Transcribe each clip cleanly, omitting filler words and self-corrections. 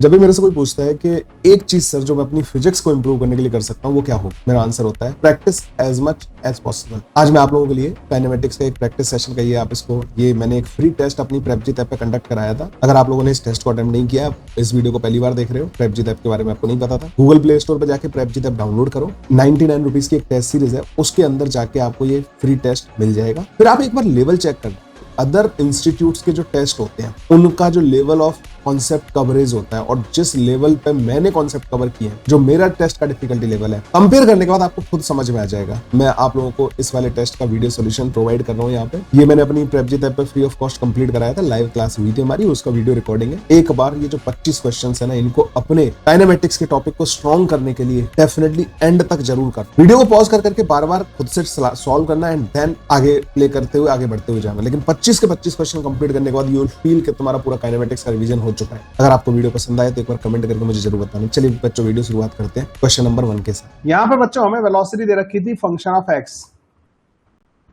जब भी मेरे से कोई पूछता है कि एक चीज सर जो मैं अपनी फिजिक्स को इंप्रूव करने के लिए कर सकता हूँ वो क्या हो, मेरा आंसर होता है practice as much as possible. आज मैं आप लोगों के लिए काइनेमेटिक्स का एक प्रैक्टिस सेशन कहिए आप इसको, ये मैंने एक फ्री टेस्ट अपनी प्रेपजीत ऐप पे कंडक्ट कराया था। अगर आप लोगों ने इस टेस्ट को अटेम्प्ट नहीं किया, इस वीडियो को पहली बार देख रहे हो, प्रेपजीत ऐप के बारे में आपको नहीं पता था, गूगल प्ले स्टोर पर जाके प्रेपजीत ऐप डाउनलोड करो। 99 रुपीज की एक टेस्ट सीरीज है, उसके अंदर जाके आपको ये फ्री टेस्ट मिल जाएगा। फिर आप एक बार लेवल चेक करना। अदर इंस्टीट्यूट्स के जो टेस्ट होते हैं उनका जो लेवल ऑफ कॉन्सेप्ट कवरेज होता है और जिस लेवल पे मैंने कॉन्सेप्ट कवर किए हैं, जो मेरा टेस्ट का डिफिकल्टी लेवल है, कंपेयर करने के बाद आपको खुद समझ में आ जाएगा। मैं आप लोगों को इस वाले टेस्ट का वीडियो सॉल्यूशन प्रोवाइड कर रहा हूं यहाँ पे। ये मैंने अपनी प्रेपजीत ऐप पे फ्री ऑफ कॉस्ट कंप्लीट कराया था, लाइव क्लास हुई थी हमारी, उसका वीडियो रिकॉर्डिंग है। एक बार ये जो 25 क्वेश्चन है ना, इनको अपने काइनेमेटिक्स के टॉपिक को स्ट्रॉन्ग करने के लिए डेफिनेटली एंड तक जरूर कर। वीडियो को पॉज कर करके बार बार खुद से सॉल्व करना एंड देन आगे प्ले करते हुए आगे बढ़ते हुए जाना। लेकिन 25 के 25 क्वेश्चन कंप्लीट करने के बाद यू विल फील कि तुम्हारा पूरा काइनेमेटिक्स का रिवीजन हो चुका है। अगर आपको वीडियो पसंद आए तो एक बार कमेंट करके मुझे जरूर बताना। चलिए बच्चों, वीडियो शुरुआत करते हैं क्वेश्चन नंबर 1 के साथ। यहाँ पे बच्चों हमें वेलोसिटी दे रखी थी फंक्शन ऑफ एक्स,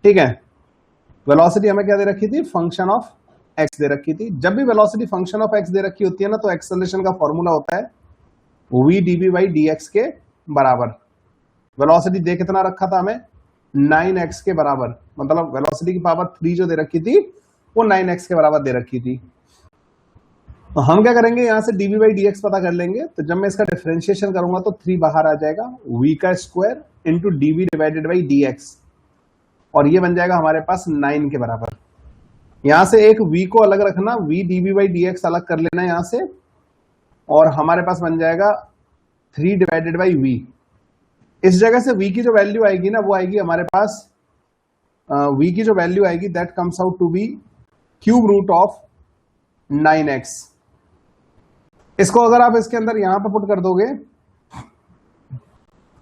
ठीक है। वेलोसिटी हमें क्या दे रखी थी? फंक्शन ऑफ एक्स दे रखी थी। जब भी वेलोसिटी फंक्शन ऑफ एक्स दे रखी होती है ना, तो एक्सेलरेशन का फॉर्मूला होता है v dv बाई dx के बराबर। वेलोसिटी दे कितना रखा था हमें? 9x के बराबर, मतलब वेलोसिटी की पावर 3 जो दे रखी थी वो 9x के बराबर दे रखी थी। तो हम क्या करेंगे, यहां से dv बाई dx पता कर लेंगे। तो जब मैं इसका डिफरेंशिएशन करूंगा तो 3 बाहर आ जाएगा, v का square into dv divided by dx, और ये बन जाएगा हमारे पास 9 के बराबर। यहां से एक v को अलग रखना, v dv बाई dx अलग कर लेना यहां से, और हमारे पास बन जाएगा 3 डिवाइडेड बाई v। इस जगह से v की जो वैल्यू आएगी ना, वो आएगी हमारे पास v की जो वैल्यू आएगी that comes out to be cube root of 9x। इसको अगर आप इसके अंदर यहां पर पुट कर दोगे,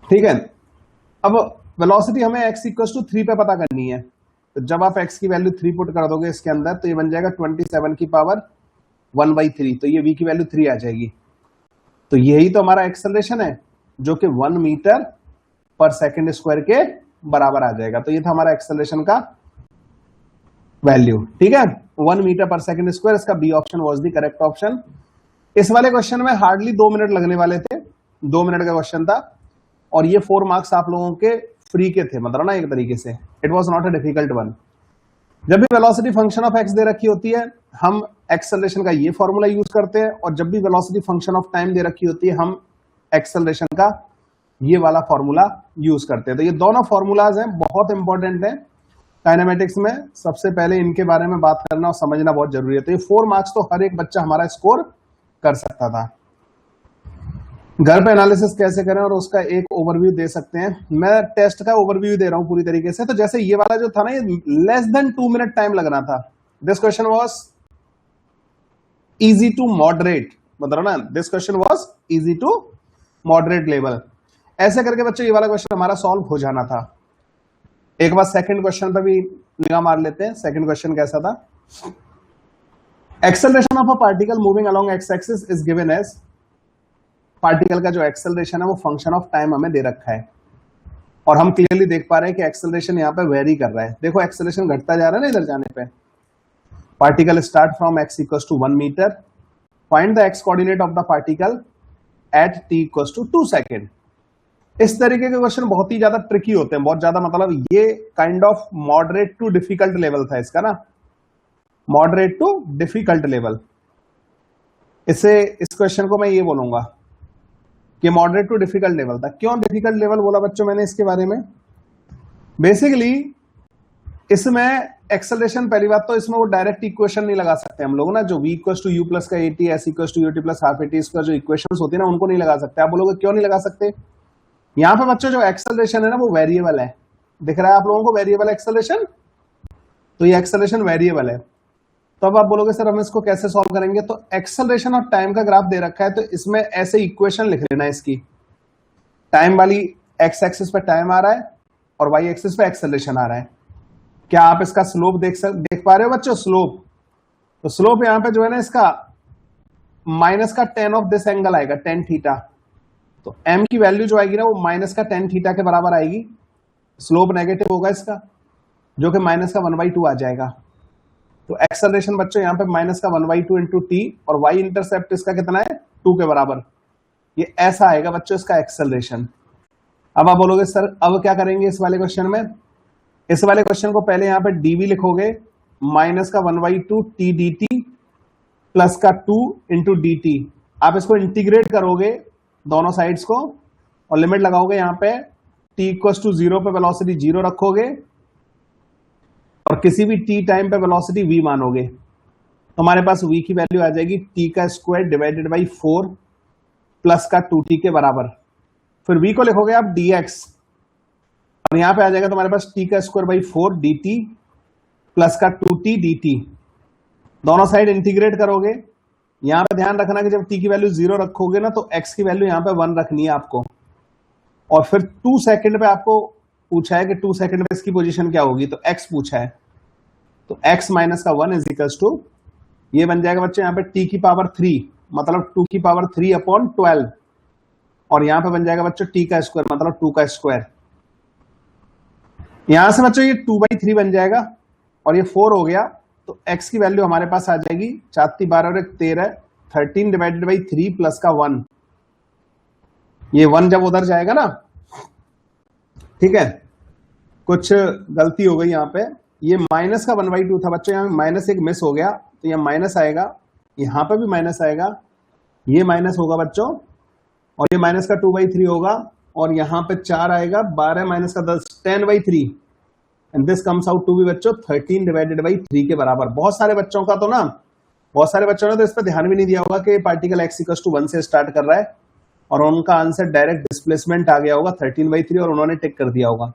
ठीक है। अब वेलोसिटी हमें x इक्वल टू 3 पे पता करनी है, तो जब आप x की वैल्यू 3 पुट कर दोगे इसके अंदर, तो ये बन जाएगा 27 की पावर 1/3, तो ये v की वैल्यू 3 आ जाएगी। तो यही तो हमारा एक्सेलरेशन है, जो कि 1 मीटर पर सेकेंड स्क्वायर के बराबर आ जाएगा। तो ये था हमारा एक्सेलरेशन का वैल्यू, ठीक है, 1 मीटर पर सेकेंड स्क्वायर। इसका B option was the correct option. इस वाले क्वेश्चन में हार्डली 2 मिनट लगने वाले थे, 2 मिनट का क्वेश्चन था, और ये 4 मार्क्स आप लोगों के फ्री के थे, मतलब ना एक तरीके से it was not a difficult one. जब भी वेलोसिटी फंक्शन ऑफ एक्स दे रखी होती है, हम एक्सेलरेशन का ये फॉर्मूला यूज करते हैं, और जब भी वेलोसिटी फंक्शन ऑफ टाइम दे रखी होती है, हम एक्सेलरेशन का ये वाला फॉर्मूला यूज करते हैं। तो ये दोनों फॉर्मूलाज हैं, बहुत इंपॉर्टेंट है काइनेमेटिक्स में। सबसे पहले इनके बारे में बात करना और समझना बहुत जरूरी है। तो ये 4 मार्क्स तो हर एक बच्चा हमारा स्कोर कर सकता था। घर पे एनालिसिस कैसे करें और उसका एक ओवरव्यू दे सकते हैं। मैं टेस्ट का ओवरव्यू दे रहा हूं पूरी तरीके से। तो जैसे ये वाला जो था ना, ये लेस देन 2 मिनट टाइम लगना था। This question was easy to moderate, मतलब ना this question was easy to moderate level. ऐसे करके बच्चों ये वाला क्वेश्चन हमारा सॉल्व हो जाना था। एक बार सेकंड क्वेश्चन पर भी निगाह मार लेते हैं। सेकंड क्वेश्चन कैसा था? Acceleration of a particle moving along x axis is given as. Particle का जो एक्सेलरेशन है वो फंक्शन ऑफ टाइम हमें दे रखा है, और हम क्लियरली देख पा रहे हैं कि एक्सेलरेशन यहां पे वेरी कर रहा है। देखो एक्सेलरेशन घटता जा रहा है ना इधर जाने पे। Particle start from x equals to 1 metre, find the x coordinate of the particle at t equals to 2 second. इस तरीके के क्वेश्चन बहुत ही ज्यादा ट्रिकी होते हैं, बहुत ज्यादा, मतलब ये kind of moderate to difficult level था इसका ना, मॉडरेट टू डिफिकल्ट लेवल। इसे इस क्वेश्चन को मैं ये बोलूंगा कि मॉडरेट टू डिफिकल्ट लेवल था। क्यों डिफिकल्ट लेवल बोला बच्चों मैंने इसके बारे में? बेसिकली इसमें एक्सेलरेशन, पहली बात तो इसमें वो डायरेक्ट इक्वेशन नहीं लगा सकते हम लोग ना, जो v equals to u plus का at, S equals to ut plus half at, इसका जो इक्वेशंस होती है ना, उनको नहीं लगा सकते। आप बोलोगे क्यों नहीं लगा सकते? यहां पे बच्चों जो एक्सेलरेशन है ना वो वेरिएबल है। दिख रहा है आप लोगों को वेरिएबल एक्सेलरेशन? तो ये एक्सेलरेशन वेरिएबल है। तो अब आप बोलोगे सर हम इसको कैसे सॉल्व करेंगे? तो एक्सेलरेशन और टाइम का ग्राफ दे रखा है, तो इसमें ऐसे इक्वेशन लिख लेना। इसकी टाइम वाली एक्स एक्सिस पे टाइम आ रहा है और वाई एक्सिस पे एक्सेलरेशन आ रहा है। क्या आप इसका स्लोप देख पा रहे हो बच्चों? स्लोप, तो स्लोप यहां पे जो है ना, इसका माइनस का टेन ऑफ दिस एंगल आएगा, टेन थीटा। तो m की वैल्यू जो आएगी ना, वो माइनस का टेन थीटा के बराबर आएगी। स्लोप नेगेटिव होगा इसका, जो कि माइनस का 1/2 आ जाएगा। तो एक्सेलरेशन बच्चों यहाँ पे माइनस का 1/2 इंटू टी, और वाई इंटरसेप्ट इसका कितना है? 2 के बराबर। ये ऐसा आएगा बच्चों इसका एक्सेलरेशन। अब आप बोलोगे सर अब क्या करेंगे इस वाले क्वेश्चन में? इस वाले क्वेश्चन को पहले यहां पे dv लिखोगे, माइनस का 1/2 t dt प्लस का 2 इंटू dt। आप इसको इंटीग्रेट करोगे दोनों साइड्स को और लिमिट लगाओगे यहां पे t इक्वल्स टू 0 पे वेलोसिटी 0 रखोगे और किसी भी t टाइम पे वेलोसिटी v मानोगे, तो हमारे पास v की वैल्यू आ जाएगी t का स्क्वायर डिवाइडेड बाई 4 प्लस का 2t के बराबर। फिर v को लिखोगे आप dx और यहां पे आ जाएगा तुम्हारे पास t का स्क्वायर बाई 4 dt प्लस का 2t dt। दोनों साइड इंटीग्रेट करोगे। यहां पे ध्यान रखना कि जब t की वैल्यू 0 रखोगे ना तो x की वैल्यू यहां पे 1 रखनी है आपको। और फिर 2 सेकंड पे आपको पूछा है कि 2 सेकंड में इसकी पोजीशन क्या होगी, तो x पूछा है, तो x माइनस का 1 इज इक्वल्स टू ये बन जाएगा बच्चों यहाँ पे t की पावर 3 मतलब 2 की पावर 3 अपॉन 12 और यहां पे बन जाएगा बच्चों t का स्क्वायर मतलब 2 का स्क्वायर। यहां से बच्चों ये 2/3 बन जाएगा और ये 4 हो गया, तो x की वैल्यू हमारे पास आ जाएगी 4 12 और 1 13 13 डिवाइडेड बाई 3 प्लस का 1। ये 1 जब उधर जाएगा ना, ठीक है, कुछ गलती हो गई यहाँ पे, ये माइनस का 1/2 था बच्चों, यहाँ माइनस एक मिस हो गया तो ये माइनस आएगा, यहाँ पे भी माइनस आएगा, ये माइनस होगा बच्चों और ये माइनस का 2/3 होगा और यहाँ पे 4 आएगा, 12 माइनस का 10 10/3 and this comes out to be बच्चों 13 डिवाइडेड बाई 3 के बराबर। बहुत सारे बच्चों का तो ना, बहुत सारे बच्चों ने तो इस पर ध्यान भी नहीं दिया होगा कि पार्टिकल x इक्वल्स टू 1 से स्टार्ट कर रहा है और उनका आंसर डायरेक्ट डिस्प्लेसमेंट आ गया होगा 13/3 और उन्होंने टिक कर दिया होगा।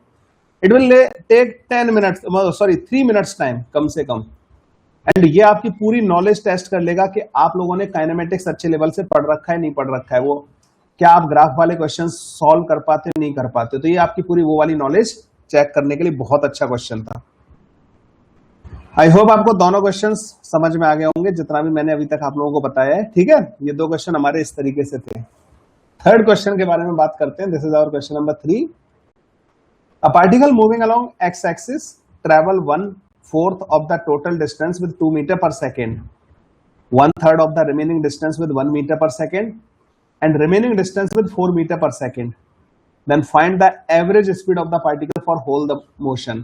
It will take 10 minutes, sorry 3 minutes time कम से कम। एंड ये आपकी पूरी नॉलेज टेस्ट कर लेगा कि आप लोगों ने काइनेमेटिक्स अच्छे लेवल से पढ़ रखा है नहीं पढ़ रखा है, वो क्या आप ग्राफ वाले क्वेश्चन सॉल्व कर पाते नहीं कर पाते। तो ये आपकी पूरी वो वाली नॉलेज चेक करने के लिए बहुत अच्छा क्वेश्चन था। आई होप आपको दोनों क्वेश्चंस समझ में आ गए होंगे जितना भी मैंने अभी तक आप लोगों को बताया है, ठीक है। ये 2 क्वेश्चन हमारे इस तरीके से थे। थर्ड क्वेश्चन के बारे में बात करते हैं। This is our question number 3। A particle moving along x axis travel 1/4 of the total distance with 2 meter per second, 1/3 of the remaining distance with 1 meter per second, and remaining distance with 4 meter per second. Then find the average speed of the particle for whole the motion.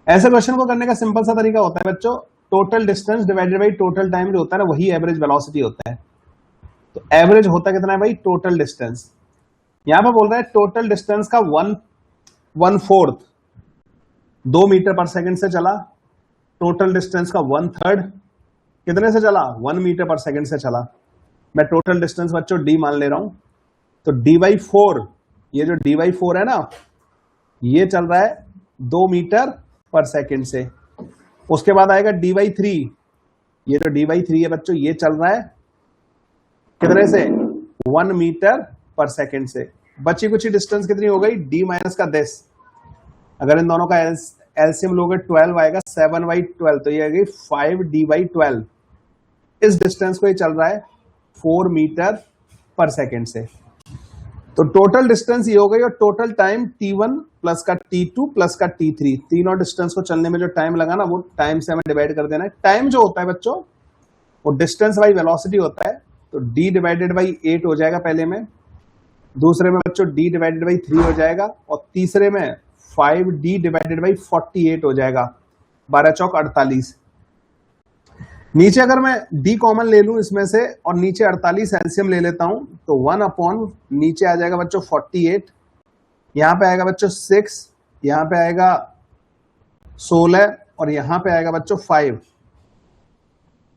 ऐसे question को करने का simple सा तरीका होता है बच्चों, total distance divided by total time जो होता है ना, वही एवरेज वेलोसिटी होता है। तो एवरेज होता कितना है भाई? Total distance. यहां पर बोल रहा है टोटल डिस्टेंस का 1/4 2 मीटर पर सेकंड से चला, टोटल डिस्टेंस का 1/3 कितने से चला? 1 मीटर पर सेकंड से चला। मैं टोटल डिस्टेंस बच्चों d मान ले रहा हूं, तो d/4, ये जो d/4 है ना, ये चल रहा है 2 मीटर पर सेकंड से। उसके बाद आएगा d/3, ये जो d/3 है बच्चों, ये चल रहा है कितने से? 1 मीटर पर सेकंड से। बची कुछ डिस्टेंस कितनी हो गई? d माइनस का 10। अगर इन दोनों का एलसीएम लोगे 12 आएगा, 7/12, तो ये आ गई 5d/12। इस डिस्टेंस को ये चल रहा है 4 मीटर पर सेकंड से। तो टोटल डिस्टेंस ये हो गई और टोटल टाइम t1 प्लस का t2 प्लस का t3, तीनों डिस्टेंस को चलने में जो टाइम लगा ना, वो टाइम से हमें डिवाइड कर देना है। टाइम जो होता है बच्चों, वो डिस्टेंस बाई वेलोसिटी होता है, तो d डिवाइडेड बाई 8 हो जाएगा पहले में, दूसरे में बच्चों d डिवाइडेड बाई 3 हो जाएगा और तीसरे में 5d डिवाइडेड बाई 48 हो जाएगा, 12 चौक 48। नीचे अगर मैं d कॉमन ले लूं इसमें से और नीचे 48 एलसीएम ले लेता हूं, तो 1 अपॉन नीचे आ जाएगा बच्चों 48, यहां पे आएगा बच्चों 6, यहां पे आएगा 16 और यहां पे आएगा बच्चों 5,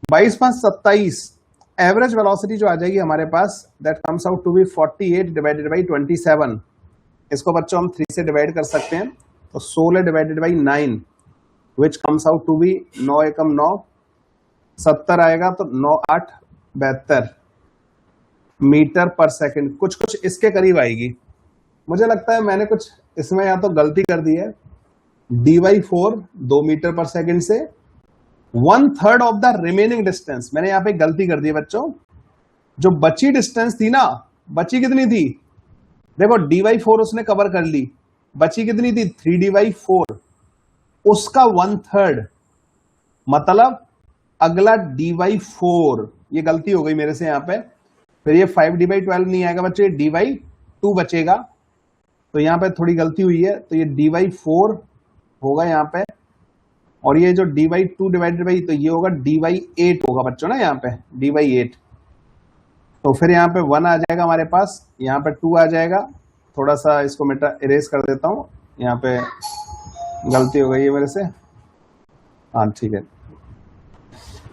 22 5 27। एवरेज वेलोसिटी जो आ जाएगी हमारे पास, that comes out to be 48 divided by 27। इसको बच्चों हम 3 से डिवाइड कर सकते हैं, तो 16 divided by 9 which comes out to be 9 एकम 9, 70 आएगा, तो 9 8 72 मीटर पर सेकंड। कुछ कुछ इसके करीब आएगी। मुझे लगता है मैंने कुछ इसमें या तो गलती कर दी है। d/4 2 मीटर पर सेकंड से 1/3 ऑफ द रिमेनिंग डिस्टेंस, मैंने यहां पे गलती कर दी बच्चों। जो बची डिस्टेंस थी ना, बची कितनी थी? देखो d/4 उसने कवर कर ली, बची कितनी थी? 3d/4, उसका 1/3, मतलब अगला d/4। ये गलती हो गई मेरे से यहां पे, फिर ये 5d/12 नहीं आएगा बच्चों, ये d/2 बचेगा। तो यहाँ पे थोड़ी गलती हुई है, तो ये d/4 होगा यहाँ पे, और ये जो d/2 डिवाइडेड बाई, तो ये होगा d/8 होगा बच्चों ना, यहाँ पे d/8। तो फिर यहाँ पे 1 आ जाएगा हमारे पास, यहाँ पे 2 आ जाएगा। थोड़ा सा इसको मैं इरेज कर देता हूँ, यहाँ पे गलती हो गई है मेरे से। हाँ ठीक है।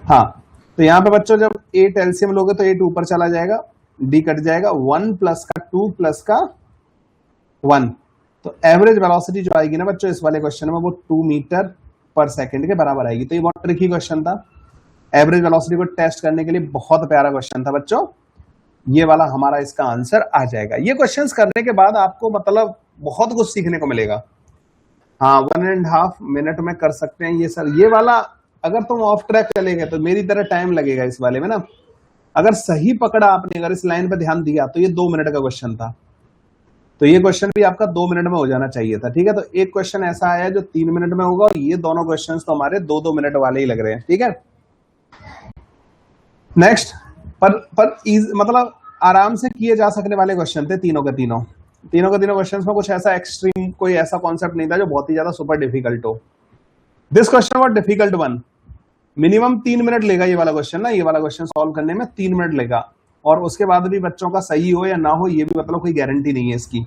हाँ, तो यहाँ पे बच्चों जब 8 एलसीएम लोगे तो 8 ऊपर चला जाएगा, d कट जाएगा, 1 प्लस का 2 प्लस का 1। तो एवरेज वेलोसिटी जो आएगी ना बच्चों इस वाले क्वेश्चन में, वो 2 मीटर पर सेकंड के बराबर आएगी। तो ये बहुत ट्रिकी क्वेश्चन था, एवरेज वेलोसिटी को टेस्ट करने के लिए बहुत प्यारा क्वेश्चन था बच्चों। ये वाला हमारा इसका आंसर आ जाएगा। ये क्वेश्चंस करने के बाद आपको मतलब बहुत कुछ सीखने को मिलेगा। हाँ, 1.5 मिनट में कर सकते हैं ये सर। ये वाला अगर तुम ऑफ ट्रैक चले गए तो मेरी तरह टाइम लगेगा इस वाले में ना। अगर सही पकड़ा आपने, अगर इस लाइन पे ध्यान दिया, तो ये 2 मिनट का क्वेश्चन था। तो ये क्वेश्चन भी आपका 2 मिनट में हो जाना चाहिए था। ठीक है, तो एक क्वेश्चन ऐसा आया जो 3 मिनट में होगा, और ये दोनों क्वेश्चन तो हमारे 2-2 मिनट वाले ही लग रहे हैं। ठीक है, नेक्स्ट पर मतलब आराम से किए जा सकने वाले क्वेश्चन थे तीनों के तीनों क्वेश्चंस में। कुछ ऐसा एक्सट्रीम कोई ऐसा कॉन्सेप्ट नहीं था जो बहुत ही ज्यादा सुपर डिफिकल्ट हो। This question was difficult one. Minimum 3 minute लेगा ये वाला क्वेश्चन ना, ये वाला क्वेश्चन सॉल्व करने में 3 मिनट लेगा, और उसके बाद भी बच्चों का सही हो या ना हो ये भी मतलब कोई गारंटी नहीं है इसकी।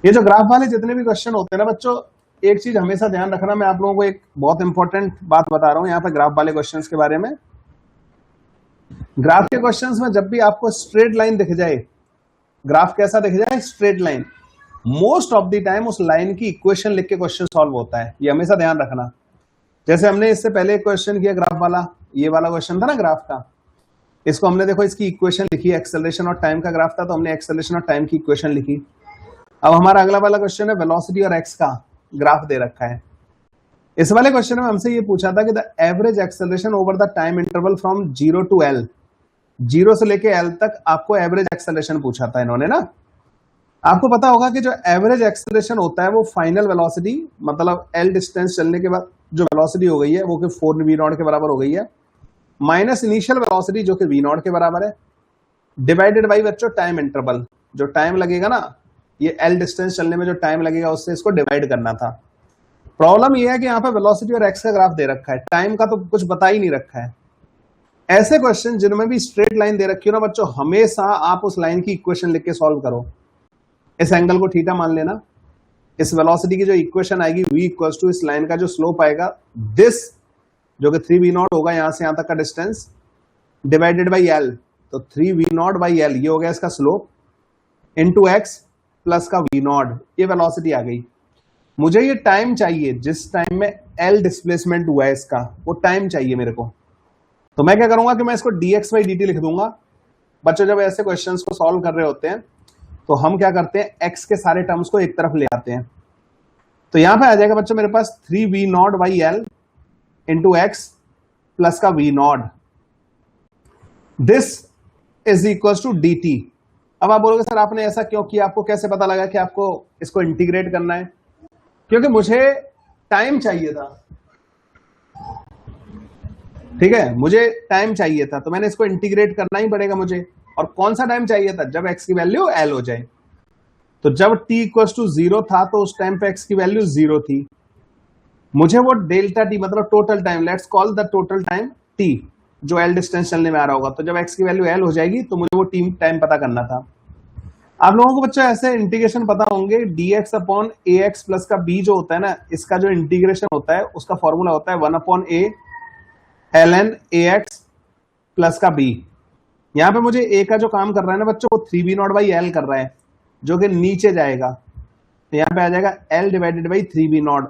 ये जो ग्राफ वाले जितने भी क्वेश्चन होते हैं ना बच्चों, एक चीज हमेशा ध्यान रखना, मैं आप लोगों को एक बहुत इंपॉर्टेंट बात बता रहा हूं यहाँ पे ग्राफ वाले क्वेश्चन के बारे में। ग्राफ के क्वेश्चंस में जब भी आपको स्ट्रेट लाइन दिख जाए, ग्राफ कैसा दिख जाए, straight line, most of the time उस लाइन की इक्वेशन लिख के क्वेश्चन सॉल्व होता है। ये हमेशा ध्यान रखना। जैसे हमने इससे पहले एक क्वेश्चन किया ग्राफ वाला, ये वाला क्वेश्चन था ना ग्राफ का, इसको हमने देखो इसकी इक्वेशन लिखी, एक्सेलरेशन और टाइम का ग्राफ था, तो हमने एक्सेलरेशन और टाइम की इक्वेशन लिखी। अब हमारा अगला वाला क्वेश्चन है वेलोसिटी और एक्स का ग्राफ दे रखा है। इस वाले क्वेश्चन में हमसे ये पूछा था कि the average acceleration over the time interval from 0 to L, 0 से लेके L तक आपको एवरेज एक्सेलरेशन पूछा था इन्होंने ना। आपको पता होगा कि जो एवरेज एक्सेलरेशन होता है वो फाइनल वेलोसिटी, मतलब L डिस्टेंस चलने के बाद जो वेलोसिटी हो गई है वो कि 4v0 के बराबर हो गई है, माइनस इनिशियल वेलोसिटी जो कि v0 के बराबर है, डिवाइडेड बाई बच्चों टाइम इंटरवल, जो टाइम लगेगा ना, ये L डिस्टेंस चलने में जो टाइम लगेगा उससे इसको डिवाइड करना था। प्रॉब्लम ये है कि यहाँ पे वेलोसिटी और एक्स का ग्राफ दे रखा है, टाइम का तो कुछ बता ही नहीं रखा है। ऐसे क्वेश्चन जिनमें भी स्ट्रेट लाइन दे रखी हो ना बच्चों, हमेशा आप उस लाइन की इक्वेशन लिख के सॉल्व करो। इस एंगल को थीटा मान लेना, इस वेलोसिटी की जो इक्वेशन आएगी v इक्वल्स टू इस लाइन का जो स्लोप आएगा दिस, जो कि 3v0 होगा यहां से यहां तक का डिस्टेंस, डिवाइडेड बाई L, तो 3v0 बाई L ये हो गया इसका स्लोप, इनटू x प्लस का v0, ये वेलोसिटी आ गई। मुझे ये टाइम चाहिए, जिस टाइम में L डिस्प्लेसमेंट हुआ है इसका, वो टाइम चाहिए मेरे को। तो मैं क्या करूंगा कि मैं इसको dx बाई dt लिख दूंगा। बच्चों जब ऐसे क्वेश्चंस को सॉल्व कर रहे होते हैं तो हम क्या करते हैं, x के सारे टर्म्स को एक तरफ ले आते हैं। तो यहां पे आ जाएगा बच्चों मेरे पास 3v0 by L into x plus का v0, this is equal to dt। अब आप बोलोगे सर आपने ऐसा क्यों किया, आपको कैसे पता लगा कि आपको इसको इंटीग्रेट करना है? क्योंकि मुझे टाइम चाहिए था। ठीक है, मुझे टाइम चाहिए था, तो मैंने इसको इंटीग्रेट करना ही पड़ेगा मुझे। और कौन सा टाइम चाहिए था? जब x की वैल्यू L हो जाए। तो जब t इक्वल टू 0 था तो उस टाइम पे x की वैल्यू 0 थी। मुझे वो डेल्टा t मतलब total time, let's call the total time t, जो L डिस्टेंस चलने में आ रहा होगा, तो जब x की वैल्यू L हो जाएगी तो मुझे वो टाइम पता करना था। आप लोगों को बच्चों ऐसे इंटीग्रेशन पता होंगे, dx अपॉन ax प्लस का b जो होता है ना, इसका जो इंटीग्रेशन होता है उसका फॉर्मूला होता है 1 upon a ln ax plus का b। यहां पे मुझे a का जो काम कर रहा है ना बच्चों, वो 3v0 बाई L कर रहा है, जो कि नीचे जाएगा। तो यहां पे आ जाएगा L डिवाइडेड बाई 3v0,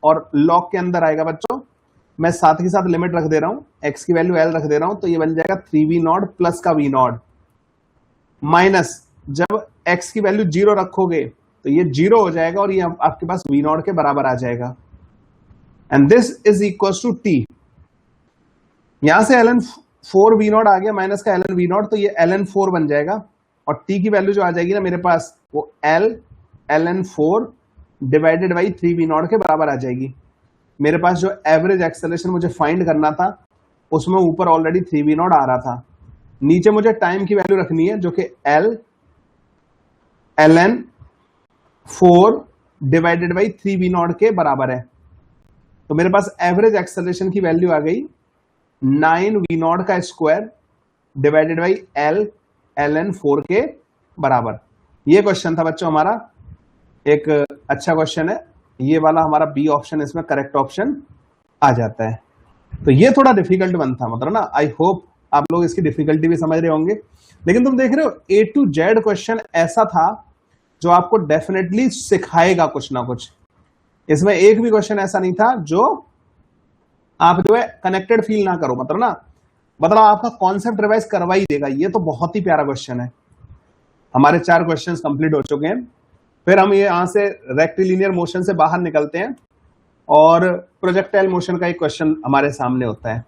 और लॉग के अंदर आएगा बच्चों, मैं साथ के साथ लिमिट रख दे रहा हूं, x की वैल्यू L रख दे रहा हूं, तो ये बन जाएगा 3v0 प्लस का v0, माइनस जब x की वैल्यू 0 रखोगे तो ये 0 हो जाएगा और ये आपके पास v0 के बराबर आ जाएगा। And this is equal to t। यहां से ln 4 v0 आ गया माइनस का ln v0, तो ये ln 4 बन जाएगा, और t की वैल्यू जो आ जाएगी ना मेरे पास, वो L ln 4 divided by 3v0 के बराबर आ जाएगी। मेरे पास जो एवरेज एक्सेलरेशन मुझे फाइंड करना था उसमें ऊपर ऑलरेडी 3v0 आ रहा था, नीचे मुझे टाइम की वैल्यू रखनी है जो कि ln 4 डिवाइडेड बाई 3v0 के बराबर है। तो मेरे पास एवरेज एक्सेलरेशन की वैल्यू आ गई 9v0 का स्क्वायर डिवाइडेड बाई ln 4 के बराबर। ये क्वेश्चन था बच्चों हमारा, एक अच्छा क्वेश्चन है ये वाला, हमारा बी ऑप्शन इसमें करेक्ट ऑप्शन आ जाता है। तो ये थोड़ा डिफिकल्ट बनता मतलब ना, आई होप आप लोग इसकी डिफिकल्टी भी समझ रहे होंगे। लेकिन तुम देख रहे हो A to Z क्वेश्चन ऐसा था जो आपको डेफिनेटली सिखाएगा कुछ ना कुछ। इसमें एक भी क्वेश्चन ऐसा नहीं था जो आप जो है कनेक्टेड फील ना करो, मतलब आपका कॉन्सेप्ट रिवाइज करवा ही देगा। ये तो बहुत ही प्यारा क्वेश्चन है। हमारे 4 क्वेश्चंस कंप्लीट हो चुके हैं। फिर हम ये यहां से रेक्टिलिनियर मोशन से बाहर निकलते हैं और प्रोजेक्टाइल मोशन का एक क्वेश्चन हमारे सामने होता है।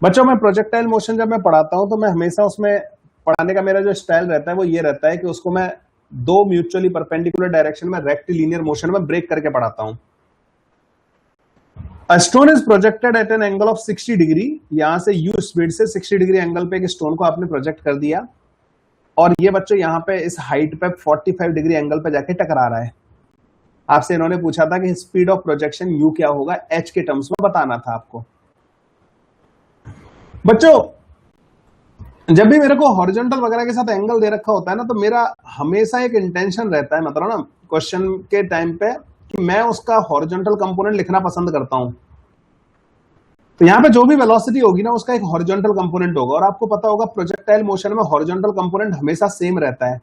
बच्चों मैं प्रोजेक्टाइल मोशन जब मैं पढ़ाता हूं तो मैं हमेशा उसमें पढ़ाने का मेरा जो स्टाइल रहता है वो ये रहता है कि उसको मैं 2 म्यूचुअली परपेंडिकुलर डायरेक्शन में रेक्टिलिनियर मोशन में ब्रेक करके पढ़ाता हूं। A stone is projected at an angle of 60 degree. यहां से u स्पीड से 60 डिग्री एंगल पे एक स्टोन को आपने प्रोजेक्ट कर दिया और ये बच्चों यहां पे इस हाइट पे 45 डिग्री एंगल पे जाके टकरा रहा है। आपसे इन्होंने पूछा था कि स्पीड ऑफ प्रोजेक्शन u क्या होगा, h के टर्म्स में बताना था आपको। बच्चों जब भी मेरे को हॉरिजॉन्टल वगैरह के साथ एंगल दे रखा होता है ना, तो मेरा हमेशा एक इंटेंशन रहता है मतलब ना क्वेश्चन के टाइम पे कि मैं उसका हॉरिजॉन्टल कंपोनेंट लिखना पसंद करता हूं। तो यहां पे जो भी वेलोसिटी होगी ना उसका एक हॉरिजॉन्टल कंपोनेंट होगा। और आपको पता होगा प्रोजेक्टाइल मोशन में हॉरिजॉन्टल कंपोनेंट हमेशा सेम रहता है।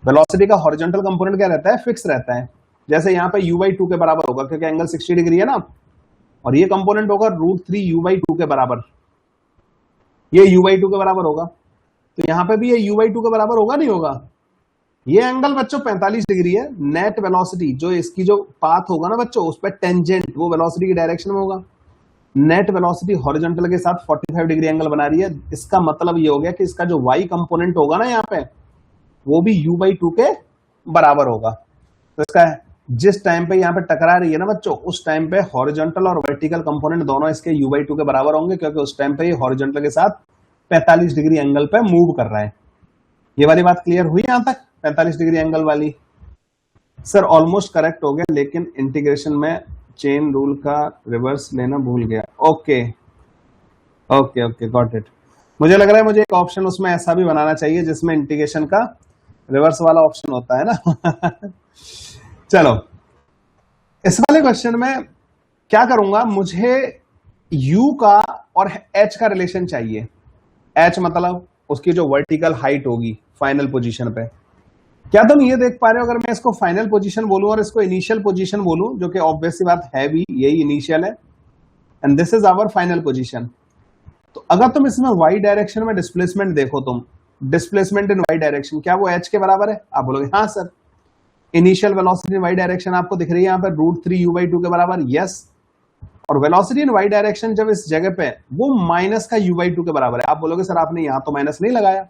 वेलोसिटी का हॉरिजॉन्टल कंपोनेंट क्या रहता है, फिक्स रहता है। जैसे यहां पे u/2 के बराबर होगा क्योंकि एंगल 60 डिग्री है ना, और ये कंपोनेंट होगा √3u/2 के बराबर। ये u/2 के बराबर होगा, तो यहां पे भी ये u/2 के बराबर होगा नहीं होगा। ये एंगल बच्चों 45 डिग्री है। नेट वेलोसिटी जो इसकी जो पाथ होगा ना बच्चों उस पर टेंजेंट वो वेलोसिटी की डायरेक्शन में होगा। नेट वेलोसिटी हॉरिजॉन्टल के साथ 45 डिग्री एंगल बना रही है। इसका मतलब ये हो गया कि इसका जो y कंपोनेंट होगा ना यहाँ पे वो भी u/2 के बराबर होगा। तो इसका जिस टाइम पे यहाँ पे टकरा रही है ना बच्चों उस टाइम पे हॉरिजॉन्टल और वर्टिकल कंपोनेंट दोनों इसके u/2 के बराबर होंगे क्योंकि उस टाइम पे ये हॉरिजॉन्टल के साथ 45 डिग्री एंगल पे मूव कर रहा है। ये वाली बात क्लियर हुई यहां तक 45 डिग्री एंगल वाली? सर ऑलमोस्ट करेक्ट हो गया लेकिन इंटीग्रेशन में चेन रूल का रिवर्स लेना भूल गया। Okay okay okay got it. मुझे लग रहा है मुझे एक ऑप्शन उसमें ऐसा भी बनाना चाहिए जिसमें इंटीग्रेशन का रिवर्स वाला ऑप्शन होता है ना। चलो इस वाले क्वेश्चन में क्या करूंगा, मुझे u का और h का रिलेशन चाहिए। h मतलब उसकी जो वर्टिकल हाइट होगी फाइनल पोजीशन पे। क्या तुम ये देख पा रहे हो, अगर मैं इसको फाइनल पोजीशन बोलूं और इसको इनिशियल पोजीशन बोलूं, जो कि ऑब्वियस सी बात है भी, यही इनिशियल है and this is our final position. तो अगर तुम इसमें y डायरेक्शन में डिस्प्लेसमेंट देखो, तुम डिस्प्लेसमेंट इन y डायरेक्शन, क्या वो h के बराबर है? आप बोलोगे हाँ सर। इनिशियल वेलोसिटी इन y डायरेक्शन आपको दिख रही है यहाँ पे √3u/2 के बराबर, यस। और वेलोसिटी इन y डायरेक्शन जब इस जगह पे वो माइनस का u/2 के बराबर है। आप बोलोगे सर आपने यहाँ तो माइनस नहीं लगाया।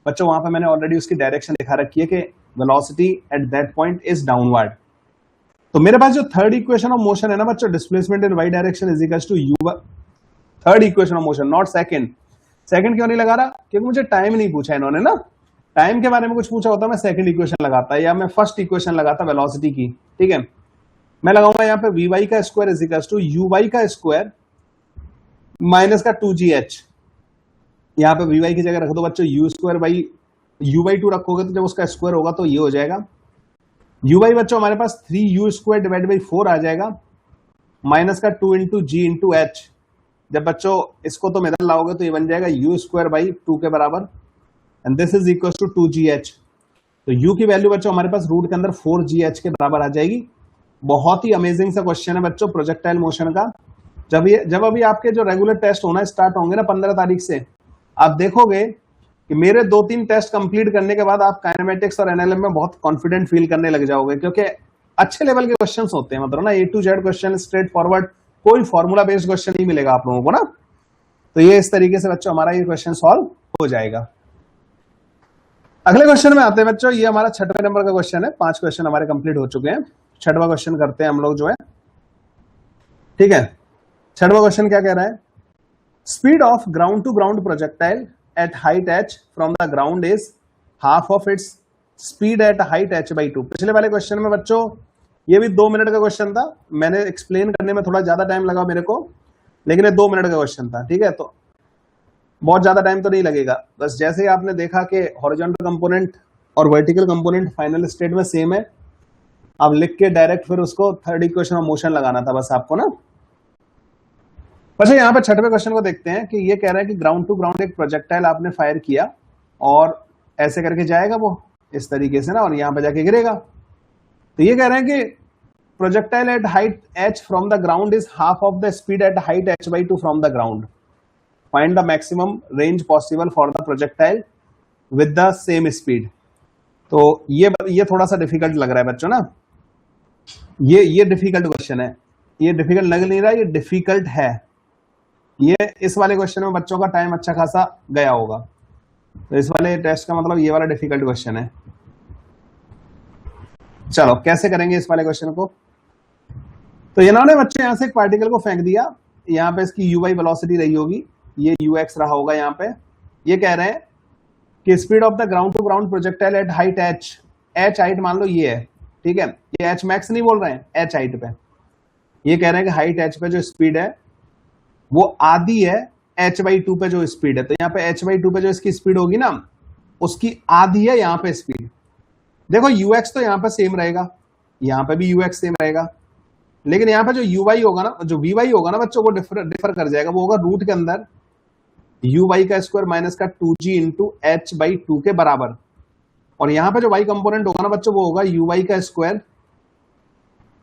बच्चों वहां पे मैंने ऑलरेडी उसकी डायरेक्शन दिखा रखी है कि velocity at that point is downward. तो मेरे पास जो थर्ड इक्वेशन ऑफ मोशन है ना बच्चों, displacement in y direction is equals to u। Third equation of motion, not second. Second क्यों नहीं लगा रहा? क्योंकि मुझे टाइम नहीं पूछा इन्होंने ना। टाइम के बारे में कुछ पूछा होता मैं सेकंड इक्वेशन लगाता या मैं फर्स्ट इक्वेशन लगाता वेलोसिटी की। ठीक है, मैं लगाऊंगा यहाँ पे vy का square is equals to uy का स्क्वायर माइनस का 2gh। यहाँ पे vy की जगह रख दो बच्चों u स्क्वायर बाई u/2 रखोगे तो जब उसका स्क्वायर होगा तो ये हो जाएगा uy बच्चों हमारे पास 3u स्क्वायर डिवाइड बाई 4 आ जाएगा माइनस का 2 इंटू जी इंटू एच। जब बच्चों इसको तो इधर लाओगे तो ये बन जाएगा u स्क्वायर बाई 2 के बराबर and this is equal to 2gh। तो u की वैल्यू बच्चों हमारे पास रूट के अंदर 4gh के बराबर आ जाएगी। बहुत ही अमेजिंग सा क्वेश्चन है बच्चों प्रोजेक्टाइल मोशन का। जब अभी आपके जो रेगुलर टेस्ट होना स्टार्ट होंगे ना 15 तारीख से, आप देखोगे कि मेरे 2-3 टेस्ट कंप्लीट करने के बाद आप काइनेमेटिक्स और एनएलएम में बहुत कॉन्फिडेंट फील करने लग जाओगे क्योंकि अच्छे लेवल के क्वेश्चंस होते हैं। मतलब ना A to Z question straight forward, कोई फॉर्मूला बेस्ड क्वेश्चन नहीं मिलेगा आप लोगों को ना। तो ये इस तरीके से बच्चों हमारा ये क्वेश्चन सॉल्व हो जाएगा। अगले क्वेश्चन में आते हैं बच्चों, ये हमारा 6वें नंबर का क्वेश्चन है। 5 क्वेश्चन हमारे कंप्लीट हो चुके हैं। 6वां क्वेश्चन करते हैं हम लोग जो है। ठीक है, 6वां क्वेश्चन क्या कह रहा है? Speed of ground to ground projectile at height h from the ground is half of its speed at height h by 2। पिछले वाले क्वेश्चन में बच्चों ये भी 2 मिनट का क्वेश्चन था, मैंने एक्सप्लेन करने में थोड़ा ज्यादा टाइम लगा मेरे को, लेकिन ये 2 मिनट का क्वेश्चन था, ठीक है, तो बहुत ज्यादा टाइम तो नहीं लगेगा। बस जैसे ही आपने देखा कि हॉरिजॉन्टल कंपोनेंट और वर्टिकल कंपोनेंट फाइनल स्टेट में सेम है, आप लिख के डायरेक्ट फिर उसको थर्ड इक्वेशन ऑफ मोशन लगाना था बस आपको ना। अच्छा, यहाँ पे छठवें क्वेश्चन को देखते हैं कि ये कह रहा है कि ग्राउंड टू ग्राउंड एक प्रोजेक्टाइल आपने फायर किया और ऐसे करके जाएगा वो इस तरीके से ना, और यहाँ पे जाके गिरेगा। तो ये कह रहे हैं कि projectile at height h from the ground is half of the speed at height h by 2 from the ground. Find the maximum range possible for the projectile with the same speed. तो ये थोड़ा सा difficult लग रहा है बच्चों ना, ये डिफिकल्ट क्वेश्चन है, ये डिफिकल्ट लग नहीं रहा, ये डिफिकल्ट है। ये इस वाले क्वेश्चन में बच्चों का टाइम अच्छा खासा गया होगा, तो इस वाले टेस्ट का मतलब ये वाला डिफिकल्ट क्वेश्चन है। चलो कैसे करेंगे इस वाले क्वेश्चन को। तो इन्होंने बच्चे यहां से एक पार्टिकल को फेंक दिया, यहाँ पे इसकी ui वेलोसिटी रही होगी, ये ux रहा होगा यहाँ पे। ये कह रहे हैं कि speed of the ground to ground projectile at height h height मान लो ये है, ठीक है, ये h मैक्स नहीं बोल रहे हैं, h हाइट पे। ये कह रहे हैं कि हाइट h पे जो स्पीड है वो आधी है h by 2 पे जो स्पीड है। तो यहाँ पे h by 2 पे जो इसकी स्पीड होगी ना, उसकी आधी है यहाँ पे स्पीड। देखो ux तो यहाँ पे सेम रहेगा, यहाँ पे भी ux सेम रहेगा, लेकिन यहाँ पे जो uy होगा ना, जो vy होगा ना बच्चों, वो डिफर कर जाएगा। वो होगा रूट के अंदर uy का स्क्वायर माइनस का 2g इंटू h by 2 के बराबर। और यहाँ पे जो y कंपोनेंट होगा ना बच्चों, वो होगा uy का स्क्वायर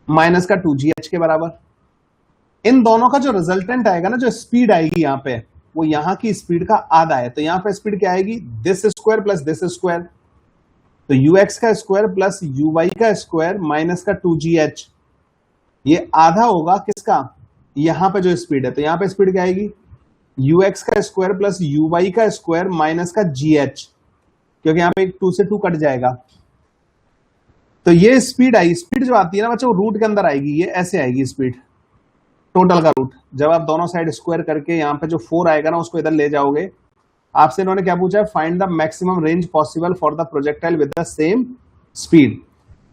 माइनस का 2gh के बराबर। इन दोनों का जो रिजल्टेंट आएगा ना, जो स्पीड आएगी यहाँ पे, वो यहाँ की स्पीड का आधा है। तो यहाँ पे स्पीड क्या आएगी, this square plus this square. तो ux का स्क्वायर प्लस uy का स्क्वायर माइनस का 2gh, ये आधा होगा किसका, यहाँ पे जो स्पीड है। तो यहाँ पे स्पीड क्या आएगी, ux का स्क्वायर प्लस uy का स्क्वायर माइनस का gh, क्योंकि यहाँ पे 2 से 2 कट जाएगा। तो ये स्पीड आई, स्पीड जो आती है ना बच्चों, रूट के अंदर आएगी, ये ऐसे आएगी स्पीड, टोटल का रूट। जब आप दोनों साइड स्क्वायर करके यहाँ पे जो 4 आएगा ना, उसको इधर ले जाओगे। आपसे इन्होंने क्या पूछा है, find the maximum range possible for the projectile with the same speed.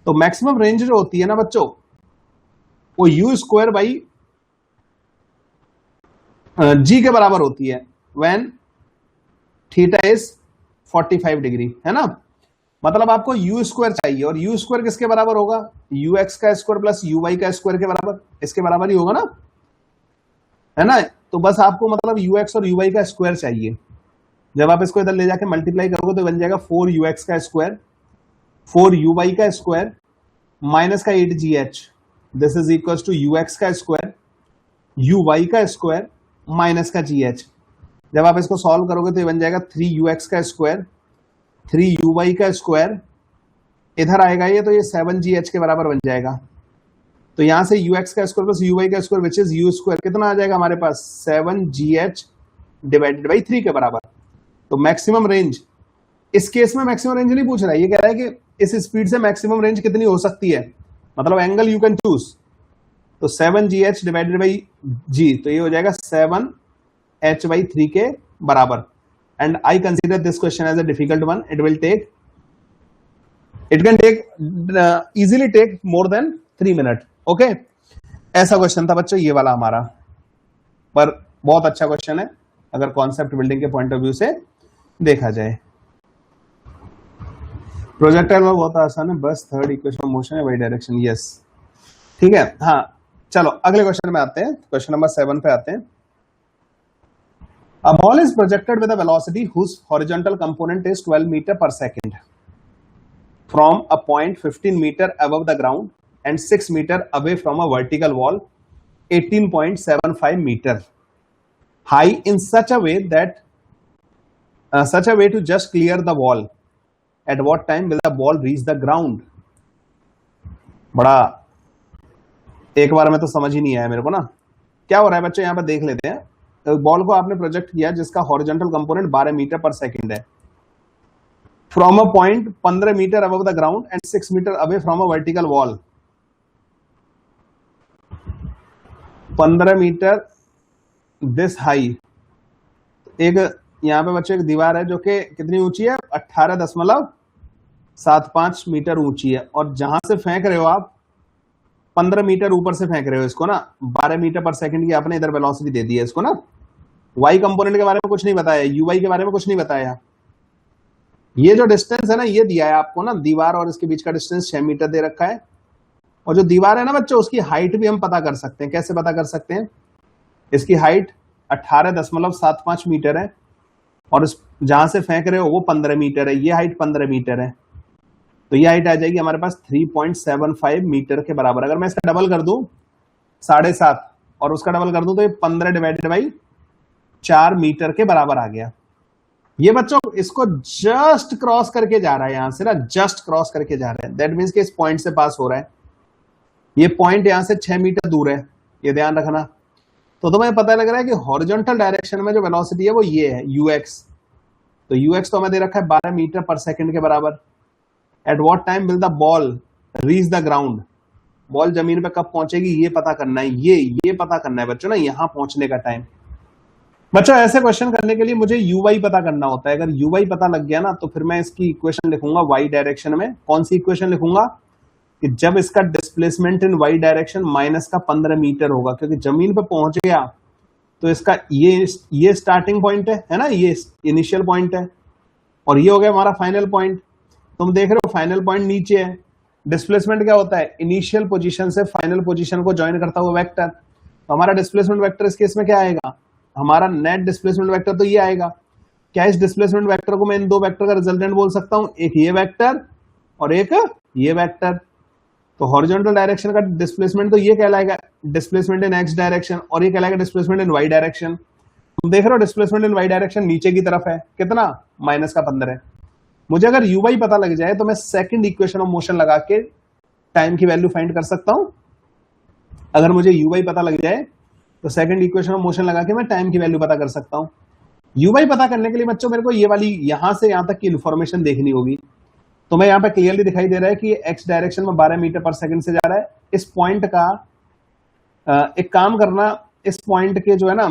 तो मैक्सिमम रेंज जो होती है ना बच्चों, वो यू स्क्वायर बाई जी के बराबर होती है व्हेन थीटा इज 45 डिग्री, है ना। मतलब आपको यू स्क्वायर चाहिए, और यू स्क्वायर किसके बराबर होगा, यू एक्स का स्क्वायर प्लस यू वाई का स्क्वायर के बराबर, इसके बराबर ही होगा ना, है ना। तो बस आपको मतलब यू एक्स और यू वाई का स्क्वायर चाहिए। जब आप इसको इधर ले जाके मल्टीप्लाई करोगे तो बन जाएगा 4ux का स्क्वायर 4uy का स्क्वायर माइनस का 8gh, this is equal to ux का स्क्वायर uy का स्क्वायर माइनस का gh। जब आप इसको सॉल्व करोगे तो ये बन जाएगा 3ux का स्क्वायर 3uy का स्क्वायर, इधर आएगा ये तो ये 7gh के बराबर बन जाएगा। तो यहां से ux का स्क्वायर प्लस uy का square which is u square, कितना आ जाएगा हमारे पास, 7gh डिवाइडेड बाई 3 के बराबर। तो मैक्सिमम रेंज, इस केस में मैक्सिमम रेंज नहीं पूछ रहा है, ये कह रहा है कि इस स्पीड से मैक्सिमम रेंज कितनी हो सकती है, मतलब एंगल यू कैन चूज। तो 7gh डिवाइडेड बाई g, तो ये हो जाएगा 7h by 3 के बराबर। And I consider this question as a difficult one, it can take easily take more than 3 minute. Okay, ऐसा क्वेश्चन था बच्चों ये वाला हमारा, पर बहुत अच्छा क्वेश्चन है अगर कॉन्सेप्ट बिल्डिंग के पॉइंट ऑफ व्यू से देखा जाए। प्रोजेक्टाइल में बहुत आसान है, बस थर्ड इक्वेशन ऑफ मोशन है, वाई डायरेक्शन, यस ठीक है। हाँ चलो अगले क्वेश्चन में आते हैं, क्वेश्चन नंबर 7 पे आते हैं। A ball is projected with a velocity whose horizontal component is 12 meter per second from a point 15 meter above the ground and 6 meter away from a vertical wall 18.75 meter high in such a way that such a way to just clear the wall. At what time will the ball reach the ground? बड़ा एक बार में तो समझ ही नहीं आया मेरे को ना, क्या हो रहा है बच्चों, यहाँ पर देख लेते हैं। बॉल को आपने प्रोजेक्ट किया जिसका हॉरिजॉन्टल कंपोनेंट 12 मीटर पर सेकंड है, from a point 15 metre above the ground and 6 metre away from a vertical wall. 15 metre this high, एक यहाँ पे बच्चों एक दीवार है जो कि कितनी ऊंची है, 18.75 मीटर ऊंची है, और जहां से फेंक रहे हो आप 15 मीटर ऊपर से फेंक रहे हो इसको ना, 12 मीटर पर सेकंड की आपने इधर वेलोसिटी दे दी है इसको ना। वाई कंपोनेंट के बारे में कुछ नहीं बताया, यूवाई के बारे में कुछ नहीं बताया। ये जो डिस्टेंस है ना, ये दिया है आपको ना, दीवार और इसके बीच का डिस्टेंस 6 मीटर दे रखा है, और जो दीवार है ना बच्चों, उसकी हाइट भी हम पता कर सकते हैं। कैसे पता कर सकते हैं? इसकी हाइट 18.75 मीटर है, और जहां से फेंक रहे हो वो 15 मीटर है, ये हाइट 15 मीटर है, तो ये हाइट आ जाएगी हमारे पास 3.75 मीटर के बराबर। अगर मैं इसका डबल कर दूं 7.5 और उसका डबल कर दूं तो ये 15 डिवाइडेड बाई 4 मीटर के बराबर आ गया। ये बच्चों इसको जस्ट क्रॉस करके जा रहा है, यहां से ना जस्ट क्रॉस करके जा रहा है, दैट मीन्स कि इस पॉइंट से पास हो रहा है। ये पॉइंट यहां से 6 मीटर दूर है, ये ध्यान रखना। तो तुम्हें पता लग रहा है कि हॉरिजॉन्टल डायरेक्शन में जो वेलोसिटी है वो ये है ux, तो ux तो हमें दे रखा है 12 मीटर पर सेकंड के बराबर। At what time will the ball reach the ground, ball जमीन पे कब पहुंचेगी ये पता करना है, ये पता करना है बच्चों ना, यहां पहुंचने का टाइम। बच्चों ऐसे क्वेश्चन करने के लिए मुझे यूवाई पता करना होता है। अगर यूवाई पता लग गया ना तो फिर मैं इसकी इक्वेशन लिखूंगा वाई डायरेक्शन में। कौन सी इक्वेशन लिखूंगा? कि जब इसका displacement in y direction minus का 15 मीटर होगा, क्योंकि जमीन पे पहुंच गया तो इसका ये स्टार्टिंग पॉइंट है ना, ये इनिशियल पॉइंट है, और ये हो गया हमारा फाइनल पॉइंट। तुम देख रहे हो फाइनल पॉइंट नीचे है। डिस्प्लेसमेंट क्या होता है? इनिशियल पोजीशन से फाइनल पोजीशन को ज्वाइन करता हुआ वेक्टर। तो हमारा डिस्प्लेसमेंट वेक्टर इस केस में क्या आएगा? हमारा नेट डिस्प्लेसमेंट वेक्टर तो ये आएगा। क्या इस डिस्प्लेसमेंट वेक्टर को मैं इन दो वेक्टर का रिजल्टेंट बोल सकता हूं? एक ये वेक्टर और एक ये वेक्टर। तो हॉरिजॉन्टल डायरेक्शन का डिस्प्लेसमेंट तो ये कहलाएगा डिस्प्लेसमेंट इन एक्स डायरेक्शन, और ये कहलाएगा डिस्प्लेसमेंट इन वाई डायरेक्शन। तुम देख रहे हो डिस्प्लेसमेंट इन वाई डायरेक्शन नीचे की तरफ है, कितना? माइनस का 15। मुझे अगर यूवाई पता लग जाए तो मैं सेकंड इक्वेशन ऑफ मोशन लगा के टाइम की वैल्यू फाइंड कर सकता हूं। अगर मुझे यूवाई पता लग जाए तो सेकंड इक्वेशन ऑफ मोशन लगा के मैं टाइम की वैल्यू पता कर सकता हूं। यूवाई पता करने के लिए बच्चों मेरे को ये वाली यहां से यहां तक की इंफॉर्मेशन देखनी होगी। तो मैं यहां पे क्लियरली दिखाई दे रहा है कि एक्स डायरेक्शन में 12 मीटर पर सेकंड से जा रहा है। इस पॉइंट का एक काम करना, इस पॉइंट के जो है ना,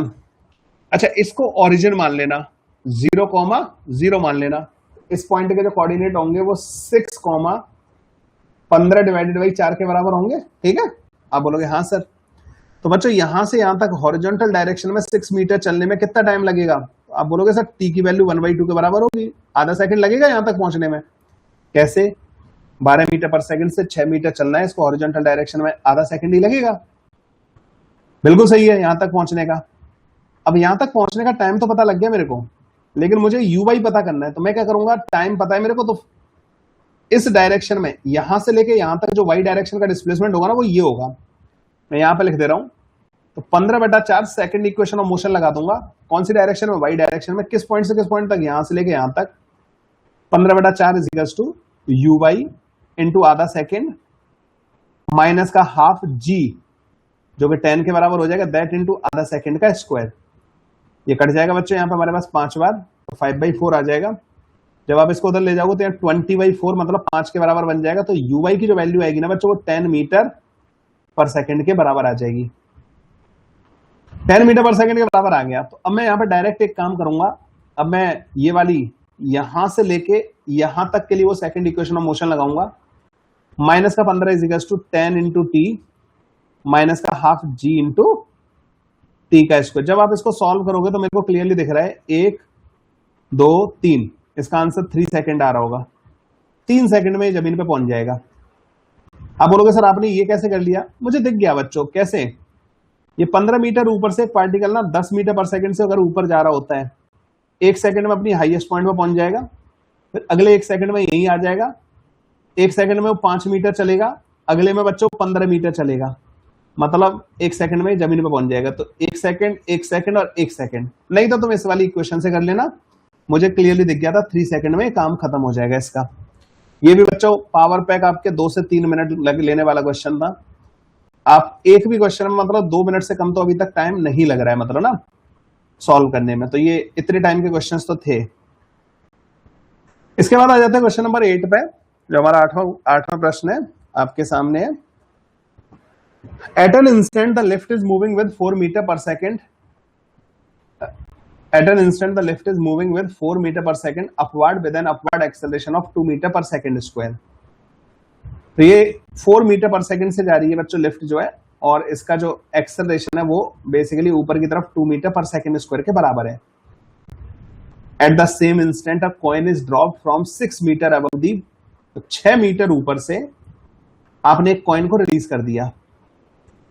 अच्छा इसको ओरिजिन मान लेना, 0,0 मान लेना। इस पॉइंट के जो कोऑर्डिनेट होंगे वो 6,15 डिवाइडेड बाई 4 के बराबर होंगे। ठीक है, आप बोलोगे हाँ सर। तो बच्चों यहां से यहां तक हॉरिजॉन्टल डायरेक्शन में 6 मीटर चलने में कितना टाइम लगेगा? आप बोलोगे सर टी की वैल्यू 1/2 के बराबर होगी, आधा सेकंड लगेगा यहां तक पहुंचने में। कैसे? 12 मीटर पर सेकंड से 6 मीटर चलना है इसको हॉरिजॉन्टल डायरेक्शन में, आधा सेकंड ही लगेगा। बिल्कुल सही है, यहां तक पहुंचने का। अब यहां तक पहुंचने का टाइम तो पता लग गया मेरे को, लेकिन मुझे यूवाई पता करना है। तो मैं क्या करूंगा, टाइम पता है मेरे को, तो इस डायरेक्शन में यहां से लेके यहां तक जो वाई डायरेक्शन का डिस्प्लेसमेंट होगा ना वो ये होगा। मैं यहां पे लिख दे रहा हूं, तो 15/4 सेकंड इक्वेशन ऑफ मोशन लगा दूंगा। कौन सी डायरेक्शन में? वाई डायरेक्शन में। किस पॉइंट से किस पॉइंट तक? यहां से लेके यहां तक। 15/4 is equals to u y into आधा सेकेंड माइनस का हाफ जी, जो कि 10 के बराबर हो जाएगा, दैट इंटू आधा सेकेंड का स्क्वायर। ये कट जाएगा बच्चों, यहां पे हमारे पास 5 बार, तो 5/4 आ जाएगा। जब आप इसको उधर ले जाओगे तो यहाँ 20/4 मतलब 5 के बराबर बन जाएगा। तो यूवाई की जो वैल्यू आएगी ना बच्चों वो 10 मीटर पर सेकंड के बराबर आ जाएगी। 10 मीटर पर सेकंड के बराबर आ गया। तो अब मैं यहाँ पे डायरेक्ट एक काम करूंगा, अब मैं ये वाली यहां से लेके यहां तक के लिए वो सेकंड इक्वेशन ऑफ मोशन लगाऊंगा। माइनस का 15 is equals to 10 into t minus का हाफ जी इंटू टी का स्क्वायर। जब आप इसको सॉल्व करोगे तो मेरे को क्लियरली दिख रहा है 1 2 3, इसका आंसर 3 सेकंड आ रहा होगा। 3 सेकंड में जमीन पे पहुंच जाएगा। आप बोलोगे सर आपने ये कैसे कर लिया? मुझे दिख गया बच्चों कैसे। ये 15 मीटर ऊपर से एक पार्टिकल ना 10 मीटर पर सेकंड से अगर ऊपर जा रहा होता है, 1 सेकंड में अपनी हाईएस्ट पॉइंट पे पहुंच जाएगा, फिर अगले 1 सेकंड में यही आ जाएगा, 1 सेकंड में वो 5 मीटर चलेगा, अगले में बच्चों 15 मीटर चलेगा, मतलब 1 सेकंड में जमीन पे पहुंच जाएगा। तो 1 सेकंड 1 सेकंड और 1 सेकंड, नहीं तो तुम इस वाली इक्वेशन से कर लेना। मुझे क्लियरली दिख गया था 3 सेकंड में काम खत्म हो जाएगा इसका। ये भी बच्चों पावर पैक आपके 2 से 3 मिनट लेने वाला क्वेश्चन था। आप एक भी क्वेश्चन में मतलब 2 मिनट से कम तो अभी तक टाइम नहीं लग रहा है मतलब ना सॉल्व करने में। तो ये इतने टाइम के क्वेश्चंस तो थे। इसके बाद आ जाते हैं क्वेश्चन नंबर 8 पे, जो हमारा आठवां प्रश्न है आपके सामने है। At an instant the lift is moving with 4 metre पर second At an instant, the lift is moving with 4 meter per second upward with an upward acceleration of 2 meter per second square. तो ये 4 metre पर second से जा रही है बच्चों lift जो है, और इसका जो एक्सेलरेशन है वो बेसिकली ऊपर की तरफ 2 मीटर पर सेकंड स्क्वायर के बराबर है. At the same instant a coin is dropped from 6 metre above the. 6 metre ऊपर से आपने एक कॉइन को रिलीज कर दिया.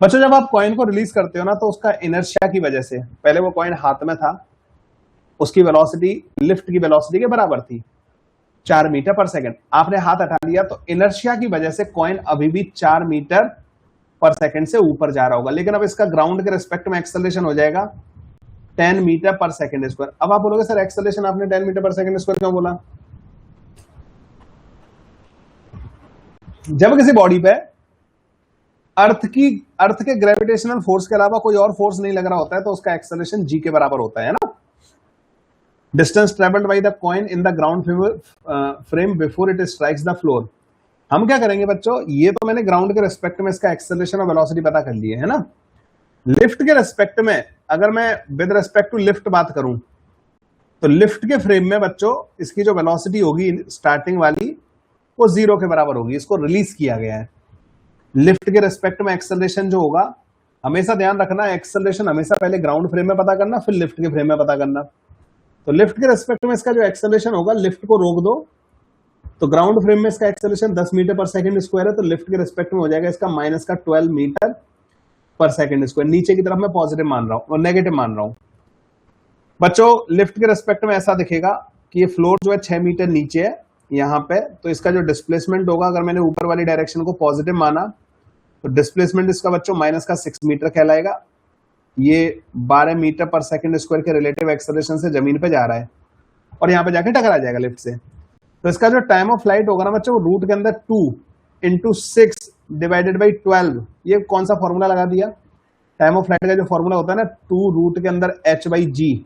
बच्चों जब आप कॉइन को रिलीज करते हो ना, तो उसका इनर्शिया की वजह से, पहले वो कॉइन हाथ में था, उसकी वेलोसिटी लिफ्ट की वेलोसिटी के बराबर थी 4 मीटर पर सेकंड. आपने हाथ हटा लिया तो इनर्शिया की वजह से कॉइन अभी भी 4 मीटर पर सेकंड से ऊपर जा रहा होगा, लेकिन अब इसका ग्राउंड के रिस्पेक्ट में एक्सेलरेशन हो जाएगा 10 मीटर पर सेकंड स्क्वायर. अब आप बोलोगे सर एक्सेलरेशन आपने 10 मीटर पर सेकंड स्क्वायर क्यों बोला? जब किसी बॉडी पे अर्थ के ग्रेविटेशनल फोर्स के अलावा कोई और फोर्स नहीं लग रहा होता है तो उसका एक्सेलरेशन जी के बराबर होता है ना. Distance travelled by the coin in the ground frame before it strikes the floor. हम क्या करेंगे बच्चों, ये तो मैंने ग्राउंड के रिस्पेक्ट में इसका एक्सेलरेशन और वेलोसिटी पता कर लिए है ना. लिफ्ट के रिस्पेक्ट में अगर मैं विद रिस्पेक्ट टू लिफ्ट बात करूं तो लिफ्ट के फ्रेम में बच्चों इसकी जो वेलोसिटी होगी स्टार्टिंग वाली वो 0 के बराबर होगी. इसको रिलीज किया गया है. लिफ्ट के रिस्पेक्ट में एक्सेलरेशन जो होगा, हमेशा ध्यान रखना, एक्सेलरेशन हमेशा पहले ग्राउंड फ्रेम में पता करना फिर लिफ्ट के फ्रेम में पता करना. तो लिफ्ट के रिस्पेक्ट में इसका जो एक्सेलरेशन होगा, लिफ्ट को रोक दो तो ग्राउंड फ्रेम में इसका एक्सेलरेशन 10 मीटर पर सेकंड स्क्वायर है, तो लिफ्ट के रिस्पेक्ट में हो जाएगा इसका माइनस का 12 मीटर पर सेकंड स्क्वायर. नीचे की तरफ मैं पॉजिटिव मान रहा हूं और नेगेटिव मान रहा हूं. बच्चों लिफ्ट के रिस्पेक्ट में ऐसा दिखेगा कि ये फ्लोर जो है 6 मीटर नीचे है यहां पे, तो इसका जो डिस्प्लेसमेंट होगा, अगर मैंने ऊपर वाली डायरेक्शन को पॉजिटिव माना तो डिस्प्लेसमेंट इसका बच्चों माइनस का 6 मीटर कहलाएगा. ये 12 मीटर पर सेकंड स्क्वायर के रिलेटिव एक्सेलरेशन से जमीन पे जा रहा है और यहां पे जाके टकरा जाएगा लिफ्ट से. तो इसका जो टाइम ऑफ फ्लाइट होगा ना बच्चों, रूट के अंदर 2 इंटू 6 डिवाइडेड बाई 12. ये कौन सा फॉर्मूला लगा दिया? टाइम ऑफ फ्लाइट का जो फॉर्मूला होता है ना, 2 रूट के अंदर h बाई जी.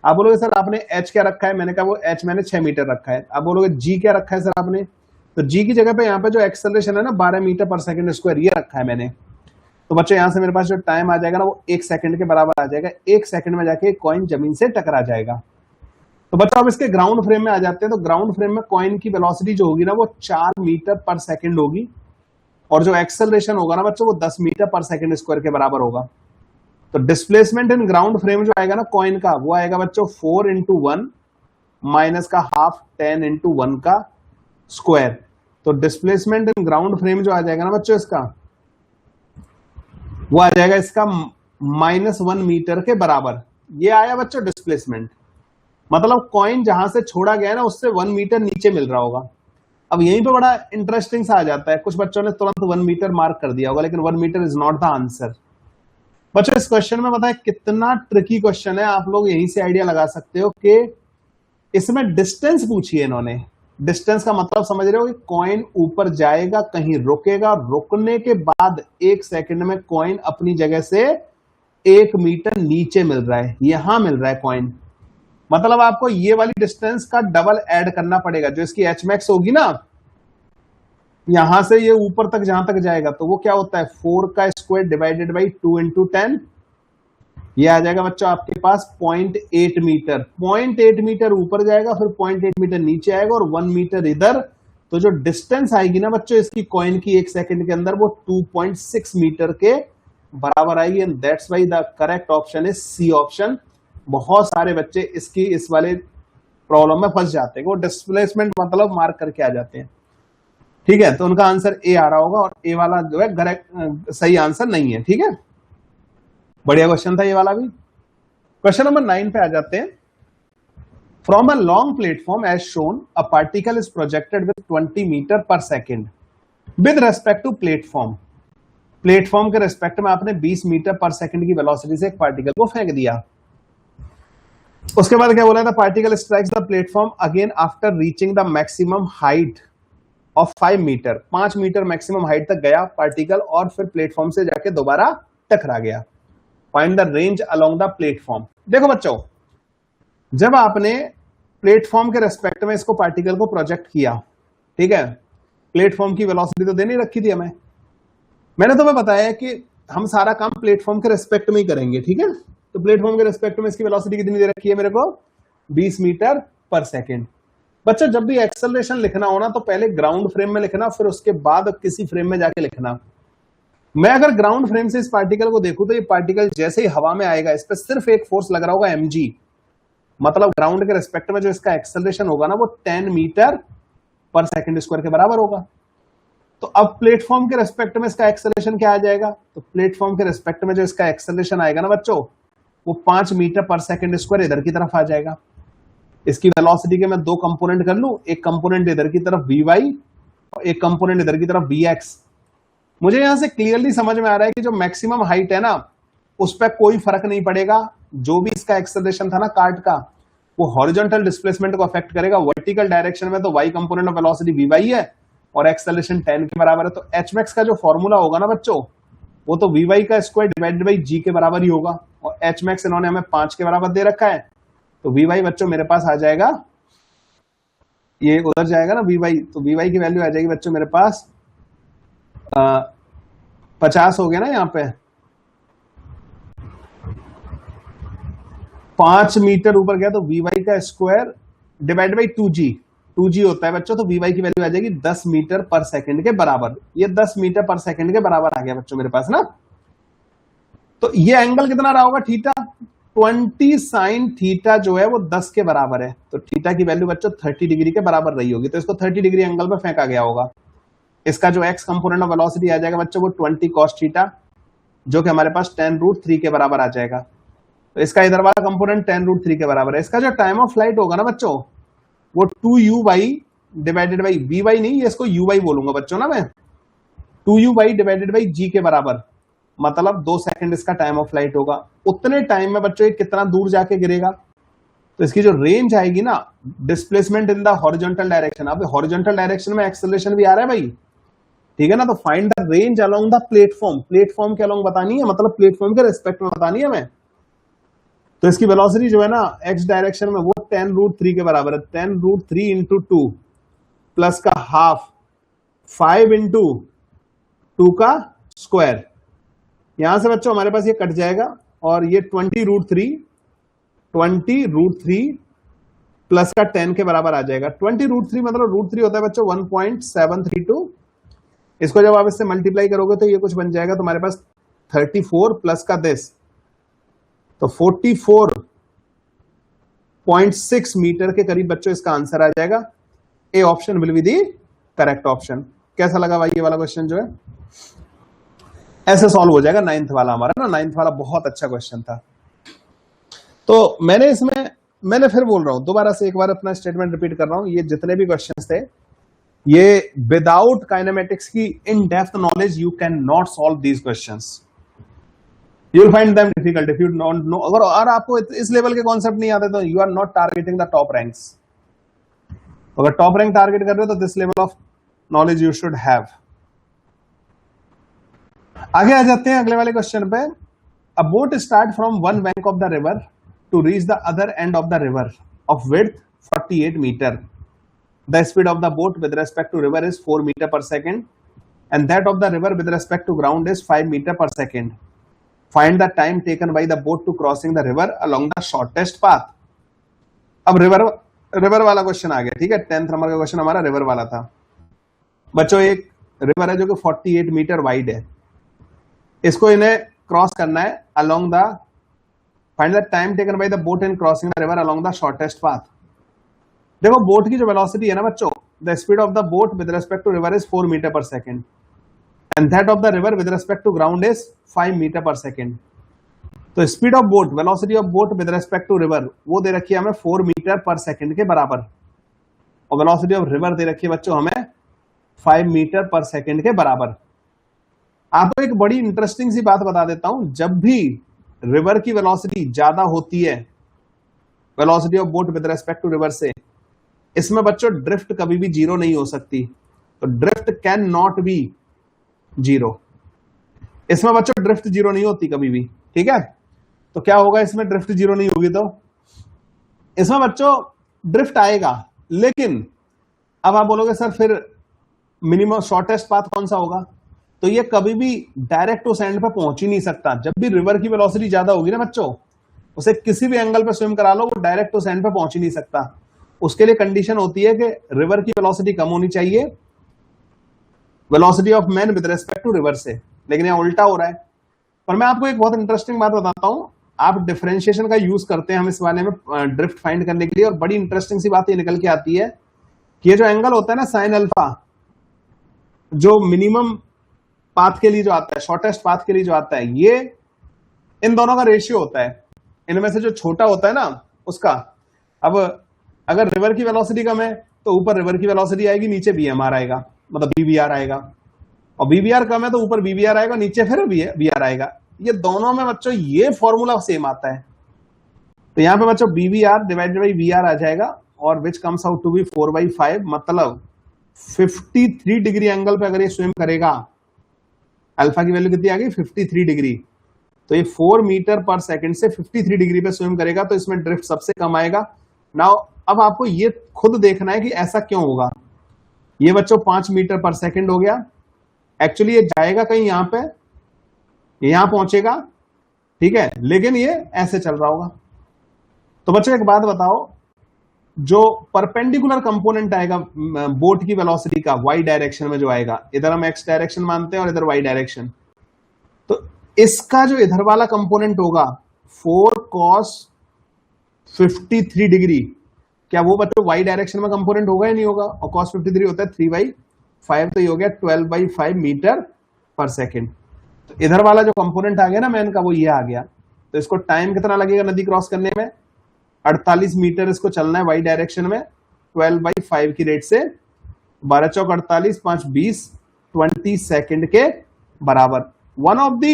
आप बोलोगे सर आपने h क्या रखा है? मैंने कहा वो h मैंने 6 मीटर रखा है. आप बोलोगे g क्या रखा है सर आपने? तो g की जगह पे यहाँ पे जो एक्सेलरेशन है ना 12 मीटर पर सेकंड स्क्वायर ये रखा है मैंने. तो बच्चों यहां से मेरे पास जो टाइम आ जाएगा ना वो 1 सेकंड के बराबर आ जाएगा. 1 सेकंड में जाके कॉइन जमीन से टकरा जाएगा. तो बच्चों अब इसके ग्राउंड फ्रेम में आ जाते हैं. तो ग्राउंड फ्रेम में कॉइन की वेलोसिटी जो होगी ना वो 4 मीटर पर सेकंड होगी और जो एक्सेलरेशन होगा ना बच्चों वो 10 मीटर पर सेकंड स्क्वायर के बराबर होगा. तो डिस्प्लेसमेंट इन ग्राउंड फ्रेम जो आएगा ना कॉइन का, वो आएगा बच्चों 4 इंटू 1 माइनस का हाफ 10 इंटू 1 का स्क्वायर. तो डिस्प्लेसमेंट इन ग्राउंड फ्रेम जो आ जाएगा ना बच्चों इसका, वो आ जाएगा इसका -1 मीटर के बराबर. ये आया बच्चों डिस्प्लेसमेंट, मतलब कॉइन जहां से छोड़ा गया ना उससे 1 मीटर नीचे मिल रहा होगा. अब यहीं पे बड़ा इंटरेस्टिंग सा आ जाता है. कुछ बच्चों ने तुरंत 1 मीटर मार्क कर दिया होगा, लेकिन 1 metre is not the answer. बच्चों इस क्वेश्चन में पता है कितना ट्रिकी क्वेश्चन है, आप लोग यहीं से आइडिया लगा सकते हो कि इसमें डिस्टेंस पूछी है इन्होंने. डिस्टेंस का मतलब समझ रहे हो कि कॉइन ऊपर जाएगा, कहीं रुकेगा, रुकने के बाद 1 सेकंड में कॉइन अपनी जगह से 1 मीटर नीचे मिल रहा है, यहां मिल रहा है कॉइन. मतलब आपको ये वाली डिस्टेंस का डबल ऐड करना पड़ेगा. जो इसकी एच मैक्स होगी ना, यहां से ये ऊपर तक जहां तक जाएगा तो वो क्या होता है 4 का स्क्वायर डिवाइडेड बाई 2 इंटू 10. ये आ जाएगा बच्चों आपके पास 0.8 मीटर. 0.8 मीटर ऊपर जाएगा, फिर 0.8 मीटर नीचे आएगा और 1 मीटर इधर. तो जो डिस्टेंस आएगी ना बच्चों इसकी कॉइन की 1 सेकंड के अंदर, वो 2.6 मीटर के बराबर आएगी. And that's why the correct option is C option. बहुत सारे बच्चे इस वाले प्रॉब्लम में फंस जाते हैं, वो डिस्प्लेसमेंट मतलब मार्क करके आ जाते हैं. ठीक है, तो उनका आंसर ए आ रहा होगा और ए वाला जो है करेक्ट सही आंसर नहीं है. ठीक है, बढ़िया क्वेश्चन था ये वाला भी. क्वेश्चन नंबर 9 पे आ जाते हैं. From a long platform as shown a particle is projected with 20 metre पर second with respect to platform. Platform के रेस्पेक्ट में आपने 20 मीटर पर सेकेंड की वेलोसिटी से एक पार्टिकल को फेंक दिया. उसके बाद क्या बोला था, particle strikes the platform again after reaching the maximum height of 5 metre. 5 metre maximum height तक गया पार्टिकल और फिर प्लेटफॉर्म से जाके दोबारा टकरा गया. Find the range along the platform. देखो बच्चों, जब आपने प्लेटफॉर्म के रेस्पेक्ट में इसको पार्टिकल को प्रोजेक्ट किया, ठीक है, प्लेटफॉर्म की वेलोसिटी तो देनी रखी थी हमें. मैंने तुम्हें बताया कि हम सारा काम प्लेटफॉर्म के रेस्पेक्ट में ही करेंगे. ठीक है, तो प्लेटफॉर्म के रिस्पेक्ट में इसकी वेलोसिटी कितनी दे रखी है मेरे को, 20 मीटर पर सेकेंड। बच्चों जब भी एक्सेलरेशन लिखना हो ना तो पहले ग्राउंड फ्रेम में लिखना, फिर उसके बाद किसी फ्रेम में जाके लिखना। मैं अगर ग्राउंड फ्रेम से इस पार्टिकल को देखूं तो ये पार्टिकल जैसे ही हवा में आएगा इस पर सिर्फ एक फोर्स लग रहा होगा mg, मतलब ग्राउंड के रिस्पेक्ट में जो इसका एक्सेलरेशन होगा ना वो 10 मीटर पर सेकेंड स्क्वायर के बराबर होगा। तो अब प्लेटफॉर्म के रिस्पेक्ट में इसका एक्सेलरेशन क्या आ जाएगा, तो प्लेटफॉर्म के रिस्पेक्ट में जो इसका एक्सेलरेशन आएगा ना बच्चों वो 5 मीटर पर सेकेंड स्क्वायर इधर की तरफ आ जाएगा। इसकी वेलोसिटी के मैं दो कंपोनेंट कर लूं, एक कंपोनेंट इधर की तरफ vy और एक कंपोनेंट इधर की तरफ vx। मुझे यहां से क्लियरली समझ में आ रहा है कि जो मैक्सिमम हाइट है ना उस पर कोई फर्क नहीं पड़ेगा, जो भी इसका एक्सेलरेशन था ना कार्ट का वो हॉरिजॉन्टल डिस्प्लेसमेंट को अफेक्ट करेगा। वर्टिकल डायरेक्शन में तो y component of velocity vy है और एक्सेलरेशन 10 के बराबर है, तो hmax का जो फॉर्मूला होगा ना बच्चों वो तो vy का स्क्वायर डिवाइडेड बाई g के बराबर ही होगा, और hmax इन्होंने हमें 5 के बराबर दे रखा है, तो vy बच्चों मेरे पास आ जाएगा, ये उधर जाएगा ना vy, तो vy की वैल्यू आ जाएगी बच्चों मेरे पास 50 हो गया ना, यहाँ पे 5 मीटर ऊपर गया तो vy का स्क्वायर डिवाइड बाई 2g होता है बच्चों, तो vy की वैल्यू आ जाएगी 10 मीटर पर सेकंड के बराबर। ये 10 मीटर पर सेकंड के बराबर आ गया बच्चों मेरे पास ना। तो ये एंगल कितना रहा होगा थीटा, 20 साइन थीटा जो है वो 10 के बराबर है, तो थीटा की वैल्यू बच्चों 30 डिग्री के बराबर रही होगी, तो इसको 30 डिग्री एंगल में फेंका गया होगा। इसका जो x कंपोनेंट ऑफ वेलोसिटी आ जाएगा बच्चों वो 20 cos थीटा, जो कि हमारे पास 10√3 के बराबर आ जाएगा। तो इसका इधर वाला कंपोनेंट 10√3 के बराबर है। इसका जो टाइम ऑफ फ्लाइट होगा ना बच्चों वो 2u डिवाइडेड बाई vy नहीं, ये इसको uy बोलूंगा बच्चों ना मैं, 2u डिवाइडेड बाई g के बराबर, मतलब 2 सेकंड इसका टाइम ऑफ फ्लाइट होगा। उतने टाइम में बच्चों ये कितना दूर जाके गिरेगा, तो इसकी जो रेंज आएगी ना displacement in the horizontal direction, अब हॉरिजॉन्टल डायरेक्शन में एक्सेलरेशन भी आ रहा है भाई, ठीक है ना, तो find the range along the platform, platform के अलोंग बतानी है, मतलब प्लेटफॉर्म के रिस्पेक्ट में बतानी है हमें। तो इसकी वेलोसिटी जो है ना x डायरेक्शन में वो 10√3 के बराबर है, 10√3 इंटू 2 प्लस का हाफ 5 इंटू 2 का स्क्वायर। यहां से बच्चों हमारे पास ये कट जाएगा और ये 20√3 प्लस का 10 के बराबर आ जाएगा। 20√3 मतलब √3 होता है बच्चों 1.732, इसको जब आप इससे मल्टीप्लाई करोगे तो ये कुछ बन जाएगा तुम्हारे पास 34 प्लस का 10, तो 44.6 मीटर के करीब बच्चों इसका आंसर आ जाएगा। A option will be the correct option. कैसा लगा भाई ये वाला क्वेश्चन जो है, ऐसे सॉल्व हो जाएगा 9th वाला हमारा ना, 9th वाला बहुत अच्छा क्वेश्चन था। तो मैंने फिर बोल रहा हूं दोबारा से एक बार अपना स्टेटमेंट रिपीट कर रहा हूं, ये जितने भी क्वेश्चंस थे ये विदाउट काइनेमेटिक्स की in depth knowledge you can not solve these questions, you will find them difficult if you don't know. अगर आपको इस लेवल के कॉन्सेप्ट नहीं आते तो you are not targeting the top ranks. अगर टॉप रैंक टारगेट कर रहे हो तो this level of knowledge you should have. आगे आ जाते हैं अगले वाले क्वेश्चन पे। A boat start from one bank of the river to reach the other end of the river of width 48 metre. The speed of the boat with respect to river is 4 meter per second and that of the river with respect to ground is 5 meter per second. Find the time taken by the boat to crossing the river along the shortest path. अब river वाला question आ गया, ठीक है, 10th number का question हमारा river वाला था बच्चों। एक रिवर है जो कि 48 मीटर वाइड है, इसको इन्हें क्रॉस करना है along the, find the time taken by the boat in crossing the river along the shortest path. देखो बोट की जो वेलोसिटी है ना बच्चों, the speed of the boat with respect to river is 4 metre पर second and that of the river with respect to ground is 5 metre पर second. तो speed of boat, velocity of boat with respect to river वो दे रखी है हमें 4 metre पर second के बराबर, और वेलोसिटी ऑफ रिवर दे रखी है बच्चों हमें 5 मीटर पर सेकेंड के बराबर। आपको एक बड़ी इंटरेस्टिंग सी बात बता देता हूं, जब भी रिवर की वेलोसिटी ज्यादा होती है velocity of boat with respect to river से, इसमें बच्चों ड्रिफ्ट कभी भी जीरो नहीं हो सकती, तो drift can not be zero, इसमें बच्चों ड्रिफ्ट जीरो नहीं होती कभी भी, ठीक है। तो क्या होगा इसमें ड्रिफ्ट जीरो नहीं होगी, तो इसमें बच्चों ड्रिफ्ट आएगा, लेकिन अब आप बोलोगे सर फिर मिनिमम शॉर्टेस्ट पाथ कौन सा होगा, तो ये कभी भी डायरेक्ट उस एंड पे पहुंच ही नहीं सकता। जब भी रिवर की वेलोसिटी ज्यादा होगी ना बच्चों, उसे किसी भी एंगल पे स्विम करा लो, वो डायरेक्ट उस एंड पे पहुंच ही नहीं सकता। उसके लिए कंडीशन होती है कि रिवर की वेलोसिटी कम होनी चाहिए, velocity of man with respect to river से, लेकिन यहाँ उल्टा हो रहा है। पर मैं आपको एक बहुत इंटरेस्टिंग बात बताता हूं, आप डिफरेंशिएशन का यूज करते हैं हम इस वाले में ड्रिफ्ट फाइंड करने के लिए, और बड़ी इंटरेस्टिंग सी बात ये निकल के आती है कि ये जो एंगल होता है ना साइन अल्फा, जो मिनिमम पाथ के लिए जो आता है, शॉर्टेस्ट पाथ के लिए जो आता है, ये इन दोनों का रेशियो होता है। इनमें से जो छोटा होता है ना उसका, अब अगर रिवर की वेलोसिटी कम है तो ऊपर रिवर की वेलोसिटी आएगी, नीचे बीएमआर आएगा, मतलब बीवीआर आएगा, और बीवीआर कम है तो ऊपर बीवीआर आएगा, नीचे फिर बीआर आएगा। ये दोनों में बच्चों ये फॉर्मूला सेम आता है। तो यहां पे बच्चों बीवीआर डिवाइडेड बाई वीआर आ जाएगा, और which comes out to be 4/5, मतलब 53 डिग्री एंगल पे अगर ये स्विम करेगा, अल्फा की वैल्यू कितनी आ गई 53 डिग्री, तो ये 4 मीटर पर सेकंड से 53 डिग्री पे स्विम करेगा, तो इसमें ड्रिफ्ट सबसे कम आएगा। नाउ अब आपको ये खुद देखना है कि ऐसा क्यों होगा। ये बच्चों 5 मीटर पर सेकंड हो गया, एक्चुअली ये जाएगा कहीं यहां पे, यहां पहुंचेगा, ठीक है, लेकिन ये ऐसे चल रहा होगा। तो बच्चों एक बात बताओ, जो परपेंडिकुलर कंपोनेंट आएगा बोट की वेलोसिटी का वाई डायरेक्शन में जो आएगा, इधर हम एक्स डायरेक्शन मानते हैं और इधर वाई डायरेक्शन, तो इसका जो इधर वाला कंपोनेंट होगा 4 cos 53 डिग्री, क्या वो बच्चों वाई डायरेक्शन में कंपोनेंट होगा या नहीं होगा? और cos 53 होता है 3/5, तो ये हो गया 12/5 मीटर पर सेकेंड। तो इधर वाला जो कंपोनेंट आ गया ना मैन का, वो ये आ गया। तो इसको टाइम कितना लगेगा नदी क्रॉस करने में? 48 मीटर इसको चलना है वाई डायरेक्शन में 12/5 की रेट से, 12 चौक 48, 5 20, 20 सेकेंड के बराबर। One of the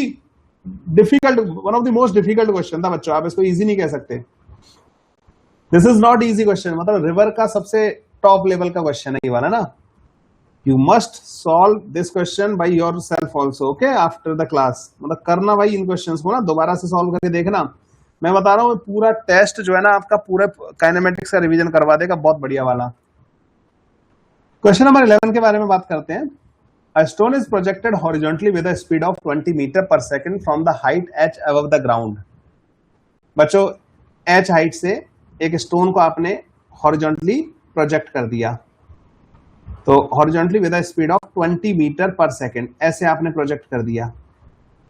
most difficult question था बच्चों, आप इसको इजी नहीं कह सकते। This is not easy question, मतलब रिवर का सबसे टॉप लेवल का क्वेश्चन है ये वाला ना। You must solve this question by your self also, okay, after the class. मतलब करना भाई इन क्वेश्चंस को ना दोबारा से सॉल्व करके देखना। मैं बता रहा हूं पूरा टेस्ट जो है ना आपका पूरा काइनेमेटिक्स का रिवीजन करवा देगा, बहुत बढ़िया वाला। क्वेश्चन नंबर 11 के बारे में बात करते हैं। A stone is projected horizontally with a speed of 20 meter per second from the height h above the ground. बच्चों h हाइट से एक स्टोन को आपने हॉरिजॉन्टली प्रोजेक्ट कर दिया, तो horizontally with a speed of 20 metre पर सेकेंड ऐसे आपने प्रोजेक्ट कर दिया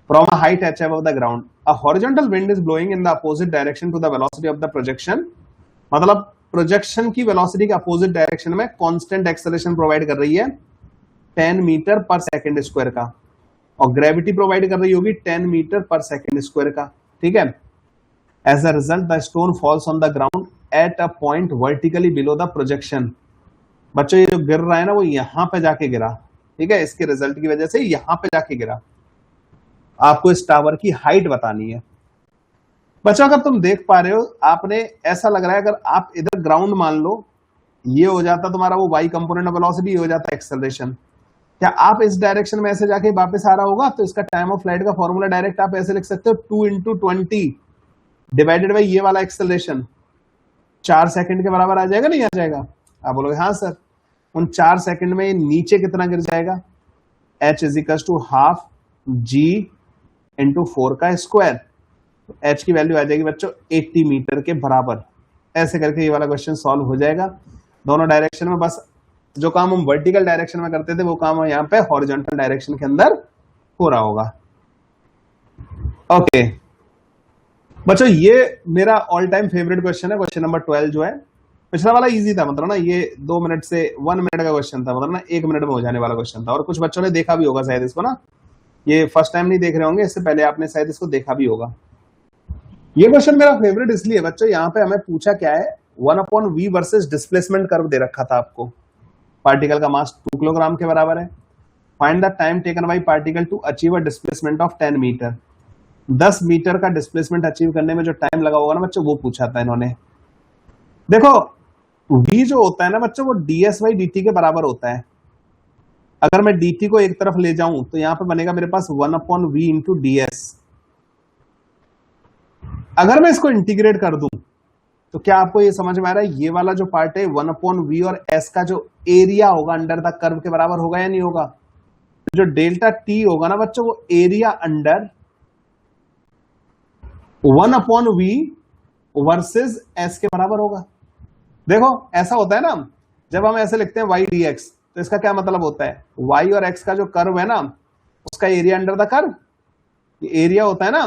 from a height h above the ground. A horizontal wind is blowing in the opposite direction to the velocity of the projection. मतलब projection की velocity के opposite direction में constant acceleration provide कर रही है 10 मीटर पर सेकेंड स्क्वायर का, और ग्रेविटी प्रोवाइड कर रही होगी 10 मीटर पर सेकेंड स्क्वायर का, ठीक है। As a result the stone falls on the ground at a point vertically below the projection. बच्चों ये जो गिर रहा है ना वो यहां पे जाके गिरा, ठीक है, इसके रिजल्ट की वजह से यहां पे जाके गिरा। आपको इस टावर की हाइट बतानी है। बच्चों अगर तुम देख पा रहे हो, आपने ऐसा लग रहा है अगर आप इधर ग्राउंड मान लो, ये हो जाता तुम्हारा वो वाई कंपोनेंट ऑफ वेलोसिटी, ये हो जाता एक्सेलरेशन। क्या आप इस डायरेक्शन में ऐसे जाके वापस आ रहा होगा, तो इसका टाइम ऑफ फ्लाइट का फॉर्मूला डायरेक्ट आप ऐसे लिख सकते हो 2 × 20 डिवाइडेड बाई ये वाला एक्सेलरेशन, 4 सेकंड के बराबर आ जाएगा, नहीं आ जाएगा? आप बोलोगे हाँ सर। उन 4 सेकंड में नीचे कितना गिर जाएगा? h = ½ g × 4 का स्क्वायर। तो h की वैल्यू आ जाएगी बच्चों 80 मीटर के बराबर। ऐसे करके ये वाला क्वेश्चन सॉल्व हो जाएगा दोनों डायरेक्शन में। बस जो काम हम वर्टिकल डायरेक्शन में करते थे वो काम यहाँ पे हॉरिजॉन्टल डायरेक्शन के अंदर हो रहा होगा। ओके बच्चों, ये मेरा ऑल टाइम फेवरेट क्वेश्चन है, क्वेश्चन नंबर 12 जो है। पिछला वाला इजी था, मतलब ना ये 2 मिनट से 1 मिनट का क्वेश्चन था, मतलब ना 1 मिनट में हो जाने वाला क्वेश्चन था। और कुछ बच्चों ने देखा भी होगा शायद इसको ना, ये फर्स्ट टाइम नहीं देख रहे होंगे, इससे पहले आपने शायद इसको देखा भी होगा। ये क्वेश्चन मेरा फेवरेट इसलिए बच्चों, यहाँ पे हमें पूछा क्या है, 1/v वर्सेस डिस्प्लेसमेंट कर्व दे रखा था आपको। पार्टिकल का मास 2 किलोग्राम के बराबर है। Find the time taken by particle to achieve a displacement of 10 metre. 10 metre का डिस्प्लेसमेंट अचीव करने में जो टाइम लगा होगा ना बच्चों, वो पूछा था इन्होंने। देखो v जो होता है ना बच्चों, वो ds/dt के बराबर होता है। अगर मैं dt को एक तरफ ले जाऊं तो यहां पे बनेगा मेरे पास 1/v × ds। अगर मैं इसको इंटीग्रेट कर दूं तो क्या आपको ये समझ में आ रहा है, ये वाला जो पार्ट है 1/v और s का जो एरिया होगा अंडर द कर्व के बराबर होगा या नहीं होगा? जो डेल्टा t होगा ना बच्चों, वो area under 1/v versus s के बराबर होगा। देखो ऐसा होता है ना, जब हम ऐसे लिखते हैं y dx, तो इसका क्या मतलब होता है, y और x का जो कर्व है ना, उसका एरिया अंडर द कर्व, ये एरिया होता है ना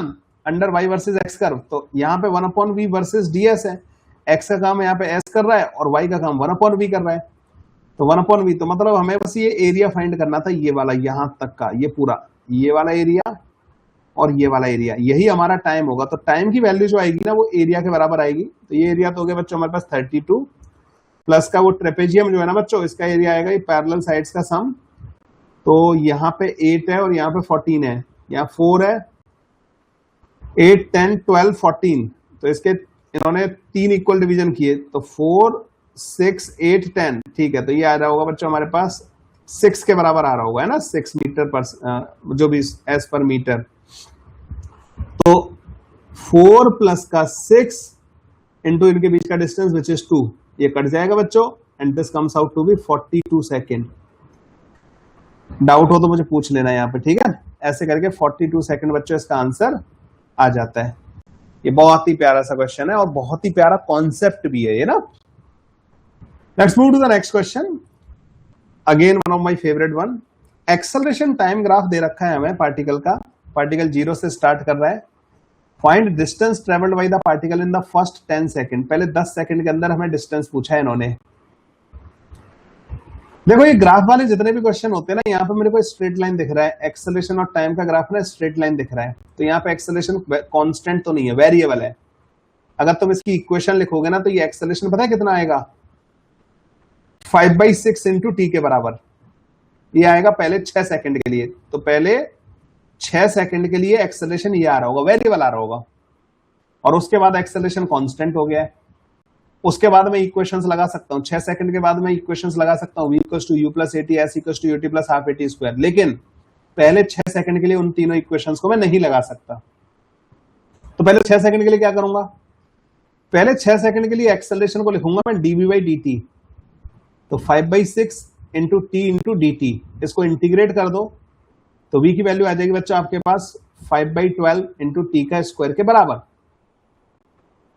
under y versus x curve. तो यहाँ पे 1/v वर्सेस ds है, x का काम यहाँ पे s कर रहा है और y का काम 1/v कर रहा है। तो 1/v, तो मतलब हमें बस ये एरिया फाइंड करना था, ये वाला यहां तक का, ये पूरा ये वाला एरिया और ये वाला एरिया, यही हमारा टाइम होगा। तो टाइम की वैल्यू जो आएगी ना वो एरिया के बराबर आएगी। तो ये एरिया तो हो गया बच्चों हमारे पास 32 प्लस का वो ट्रेपेजियम जो है ना बच्चों, इसका एरिया आएगा ये पैरेलल साइड्स का सम। तो यहाँ पे 8 है और यहाँ पे 14 है, यहाँ 4 है, 8 10 12 14। तो इसके इन्होंने 3 इक्वल डिवीजन किए, तो 4 6 8 10, ठीक है। तो ये आ रहा होगा बच्चों हमारे पास 6 के बराबर आ रहा होगा, है ना, 6 मीटर पर जो भी एस पर मीटर। तो 4 प्लस का 6 इंटू इनके बीच का डिस्टेंस विच इज 2, ये कट जाएगा बच्चों, and this comes out to be 42 second. Doubt हो तो मुझे पूछ लेना यहाँ पे, ठीक है। ऐसे करके 42 सेकेंड बच्चों इसका आंसर आ जाता है। ये बहुत ही प्यारा सा क्वेश्चन है और बहुत ही प्यारा कॉन्सेप्ट भी है ये ना। Let's move to the next question, again one of my favourite one. Acceleration time graph दे रखा है हमें पार्टिकल का, पार्टिकल 0 से स्टार्ट कर रहा है। Find distance travelled by the particle in the first 10 second. पहले 10 सेकंड के अंदर हमें डिस्टेंस पूछा है इन्होंने। देखो ये ग्राफ वाले जितने भी क्वेश्चन होते हैं ना, यहाँ पे मेरे को स्ट्रेट लाइन दिख रहा है, एक्सेलरेशन और टाइम का ग्राफ ना स्ट्रेट लाइन दिख रहा है। तो यहाँ पे एक्सेलरेशन कांस्टेंट तो नहीं है, वेरिएबल है। अगर तुम इसकी इक्वेशन लिखोगे ना तो ये एक्सेलरेशन पता है कितना आएगा, 5/6 इंटू टी के बराबर। ये आएगा पहले 6 सेकंड के लिए। तो पहले 6 सेकंड के लिए एक्सेलरेशन ये आ रहा होगा, वेरिएबल आ रहा होगा, और उसके बाद एक्सेलरेशन कांस्टेंट हो गया है। उसके बाद मैं इक्वेशंस लगा सकता हूं, 6 सेकंड के बाद मैं इक्वेशंस लगा सकता हूं, v = u + at s = ut + ½ at²। लेकिन पहले 6 सेकंड के लिए उन तीनों इक्वेशंस को मैं नहीं लगा सकता। तो पहले 6 सेकंड के लिए क्या करूंगा, पहले 6 सेकंड के लिए एक्सेलरेशन को लिखूंगा मैं dv/dt। तो 5/6 इंटू t इंटू dt, इसको इंटीग्रेट कर दो तो v की वैल्यू आ जाएगी बच्चों आपके पास 5/12 इंटू टी का स्क्वायर के बराबर।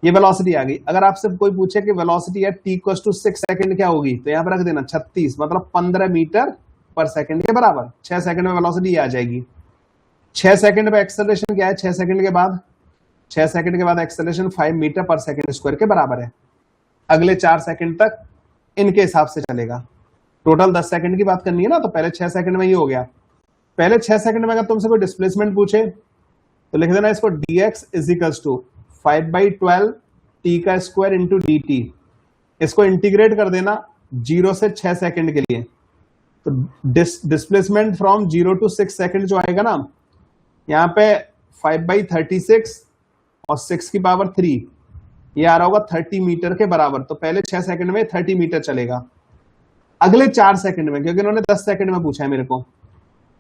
ये वेलोसिटी आ गई। अगर आपसे कोई पूछे कि वेलोसिटी एट t = 6 सेकंड क्या होगी, तो यहां पर रख देना 36, मतलब 15 मीटर पर सेकंड के बराबर। 6 सेकंड में वेलोसिटी आ जाएगी। 6 सेकंड में एक्सेलरेशन क्या है, 6 सेकंड के बाद, 6 सेकंड के बाद एक्सेलरेशन 5 मीटर पर सेकंड स्क्वायर के बराबर है। अगले 4 सेकंड तक इनके हिसाब से चलेगा। टोटल 10 सेकंड की बात करनी है ना, तो पहले 6 सेकंड में ये हो गया। पहले 6 सेकंड में अगर तुमसे कोई डिस्प्लेसमेंट पूछे तो लिख देना इसको dx = 5/12 t का स्क्वायर इंटू dt। इसको इंटीग्रेट कर देना 0 से 6 सेकंड के लिए। तो डिस्प्लेसमेंट फ्रॉम 0 to 6 सेकंड जो आएगा ना, यहाँ पे 5/36 और 6 की पावर 3, ये आ रहा होगा 30 मीटर के बराबर। तो पहले 6 सेकंड में 30 मीटर चलेगा। अगले 4 सेकंड में, क्योंकि इन्होंने 10 सेकंड में पूछा है मेरे को,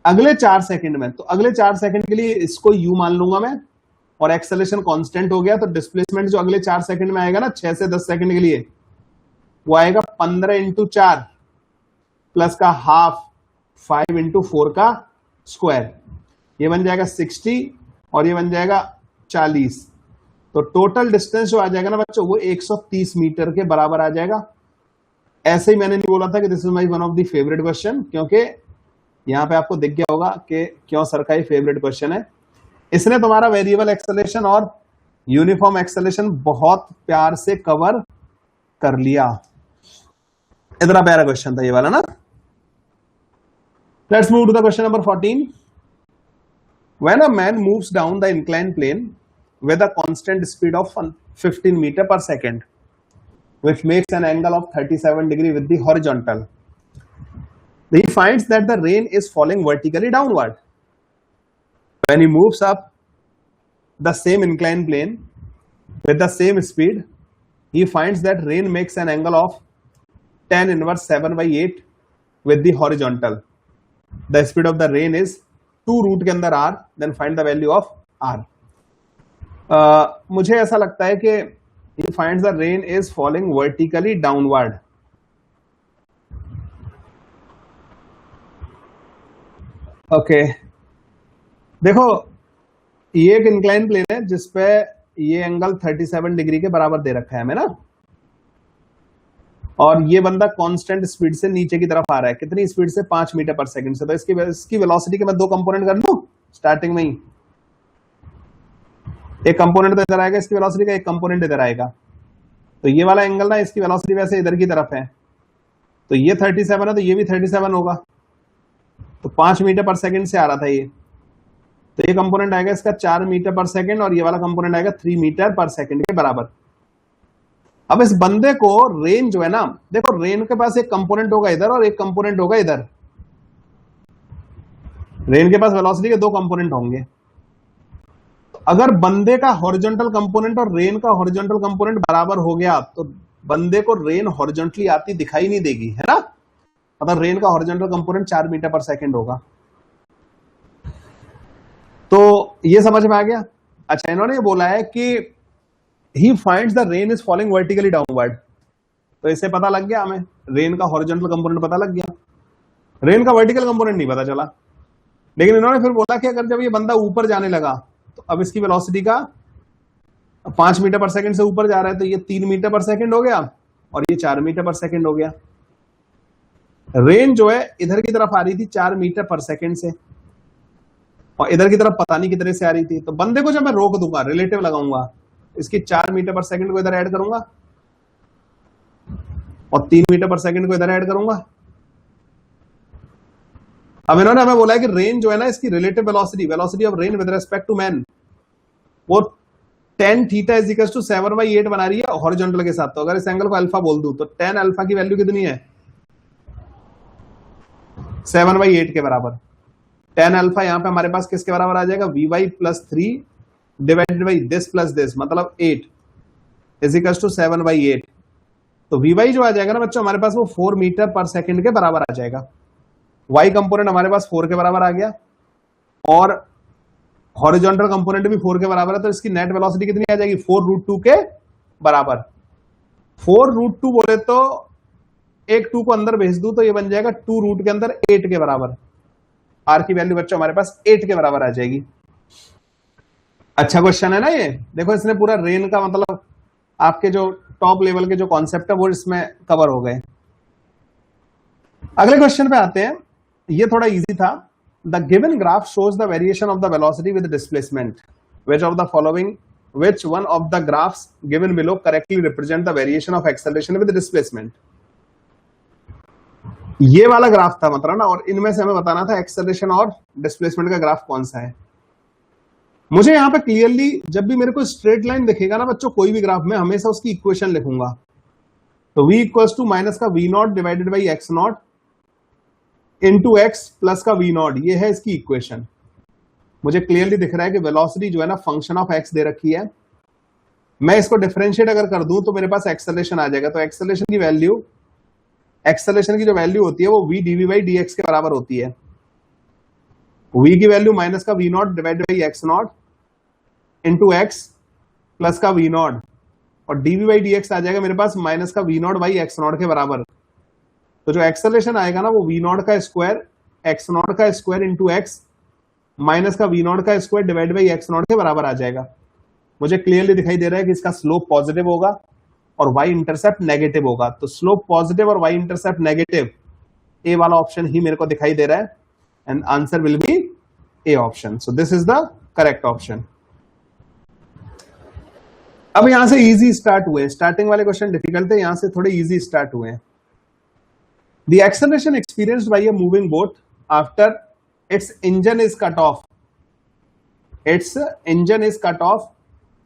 अगले 4 सेकंड में, तो अगले 4 सेकंड के लिए इसको u मान लूंगा मैं, और एक्सेलरेशन कांस्टेंट हो गया। तो डिस्प्लेसमेंट जो अगले 4 सेकंड में आएगा ना, 6 से 10 सेकंड के लिए, वो आएगा 15 इंटू 4 प्लस का हाफ 5 इंटू 4 का स्क्वायर। ये बन जाएगा 60 और ये बन जाएगा 40। तो टोटल डिस्टेंस जो आ जाएगा ना बच्चों, वो 130 मीटर के बराबर आ जाएगा। ऐसे ही मैंने नहीं बोला था कि this is my one of the favourite question, क्योंकि यहां पे आपको दिख गया होगा कि क्यों सर का ये फेवरेट क्वेश्चन है। इसने तुम्हारा वेरिएबल एक्सेलरेशन और यूनिफॉर्म एक्सेलरेशन बहुत प्यार से कवर कर लिया। इतना प्यारा क्वेश्चन था ये वाला ना। Let's move to the question number 14। When a man moves down the incline plane with a constant speed of 15 metre पर second which makes an angle of 37 degree with the horizontal, he finds that the rain is falling vertically downward. When he moves up the same inclined plane with the same speed, he finds that rain makes an angle of tan inverse 7/8 with the horizontal. The speed of the rain is 2 root के अंदर r, then find the value of r. मुझे ऐसा लगता है कि he finds the rain is falling vertically downward. Okay. देखो ये एक इंक्लाइन प्लेन है जिसपे ये एंगल 37 डिग्री के बराबर दे रखा है हमें ना, और ये बंदा कांस्टेंट स्पीड से नीचे की तरफ आ रहा है, कितनी स्पीड से, 5 मीटर पर सेकंड से। तो इसकी वेलोसिटी के मैं दो कंपोनेंट कर लूं स्टार्टिंग में ही, एक कंपोनेंट तो इधर आएगा इसकी वेलोसिटी का, एक कंपोनेंट इधर आएगा। तो ये वाला एंगल ना, इसकी वेलोसिटी वैसे इधर की तरफ है, तो ये 37 है तो ये भी 37 होगा। तो 5 मीटर पर सेकंड से आ रहा था ये, तो ये कंपोनेंट आएगा इसका 4 मीटर पर सेकंड, और ये वाला कंपोनेंट आएगा 3 मीटर पर सेकंड के बराबर। अब इस बंदे को रेन जो है ना, देखो रेन के पास एक कंपोनेंट होगा इधर और एक कंपोनेंट होगा इधर। रेन के पास वेलोसिटी के दो कंपोनेंट होंगे। अगर बंदे का हॉरिजॉन्टल कंपोनेंट और रेन का हॉरिजॉन्टल कंपोनेंट बराबर हो गया तो बंदे को रेन हॉरिजॉन्टली आती दिखाई नहीं देगी, है ना। मतलब रेन का हॉरिजॉन्टल कंपोनेंट 4 मीटर पर सेकंड होगा। तो ये समझ में आ गया। अच्छा, इन्होंने ये बोला है कि he finds the rain is falling vertically downward, तो इससे पता लग गया हमें रेन का हॉरिजॉन्टल कंपोनेंट पता लग गया, रेन का वर्टिकल कंपोनेंट नहीं पता चला। लेकिन इन्होंने फिर बोला कि अगर जब ये बंदा ऊपर जाने लगा तो अब इसकी वेलोसिटी का 5 मीटर पर सेकंड से ऊपर जा रहा है, तो ये 3 मीटर पर सेकंड हो गया और ये 4 मीटर पर सेकंड हो गया। रेन जो है इधर की तरफ आ रही थी 4 मीटर पर सेकंड से, और इधर की तरफ पता नहीं कितने से आ रही थी। तो बंदे को जब मैं रोक दूंगा, रिलेटिव लगाऊंगा, इसकी 4 मीटर पर सेकंड को इधर ऐड करूंगा और 3 मीटर पर सेकंड को इधर ऐड करूंगा। अब इन्होंने हमें बोला है कि रेन जो है ना, इसकी relative velocity of rain with respect to man, वो tan theta is equal to 7/8 बना रही है हॉरिजॉन्टल के साथ। तो अगर इस एंगल को अल्फा बोल दूं तो tan अल्फा की वैल्यू कितनी है, 7/8 के बराबर। tan अल्फा यहां पे हमारे पास किसके बराबर आ जाएगा, vy plus 3 divided by this plus this, मतलब 8 इज इक्वल टू 7/8। तो vy जो आ जाएगा ना बच्चों हमारे पास, वो 4 मीटर पर सेकंड के बराबर आ जाएगा। y कंपोनेंट हमारे पास 4 के बराबर आ गया और हॉरिजॉन्टल कंपोनेंट भी 4 के बराबर है, तो इसकी नेट वेलोसिटी कितनी आ जाएगी, 4√2 के बराबर। 4√2 बोले तो एक 2 को अंदर भेज दूं तो ये बन जाएगा 2 रूट के अंदर 8 के बराबर। r की वैल्यू बच्चों हमारे पास 8 के बराबर आ जाएगी। अच्छा क्वेश्चन है ना ये। देखो इसने पूरा रेन का मतलब आपके जो टॉप लेवल के जो कॉन्सेप्ट है वो इसमें कवर हो गए। अगले क्वेश्चन पे आते हैं, ये थोड़ा इजी था। The given graph shows the variation of the velocity with displacement, which of the following, which one of the graphs given below correctly represent the variation of acceleration with displacement। ये वाला graph था मतलब ना, और इनमें से हमें बताना था एक्सेलरेशन और डिस्प्लेसमेंट का ग्राफ कौन सा है। मुझे यहां पे क्लियरली जब भी मेरे को स्ट्रेट लाइन दिखेगा ना बच्चों कोई भी ग्राफ में, हमेशा उसकी इक्वेशन लिखूंगा। तो v इक्वल्स टू माइनस का v0 divided by x0 into x plus का v0, ये है इसकी इक्वेशन। मुझे क्लियरली दिख रहा है कि वेलोसिटी जो है ना फंक्शन ऑफ x दे रखी है। मैं इसको डिफरेंशिएट अगर कर दूं तो मेरे पास एक्सेलरेशन आ जाएगा। तो एक्सेलरेशन की जो वैल्यू होती है वो v dv बाई dx के बराबर होती है। v की वैल्यू माइनस का v0 divided by x0 into x plus का v0, और dv बाई dx आ जाएगा मेरे पास माइनस का v0 बाई x0 के बराबर। तो जो एक्सेलरेशन आएगा ना वो v0 का स्क्वायर x0 का स्क्वायर इंटू x माइनस का v0 का स्क्वायर डिवाइड बाई x0 के बराबर आ जाएगा। मुझे क्लियरली दिखाई दे रहा है कि इसका स्लोप पॉजिटिव होगा और y इंटरसेप्ट नेगेटिव होगा। तो स्लोप पॉजिटिव और y इंटरसेप्ट नेगेटिव, ए वाला ऑप्शन ही मेरे को दिखाई दे रहा है, and answer will be A option. So this is the correct option. अब यहां से इजी स्टार्ट हुए, स्टार्टिंग वाले क्वेश्चन डिफिकल्ट थे, यहां से थोड़े इजी स्टार्ट हुए। The acceleration experienced by a moving boat after its engine is cut off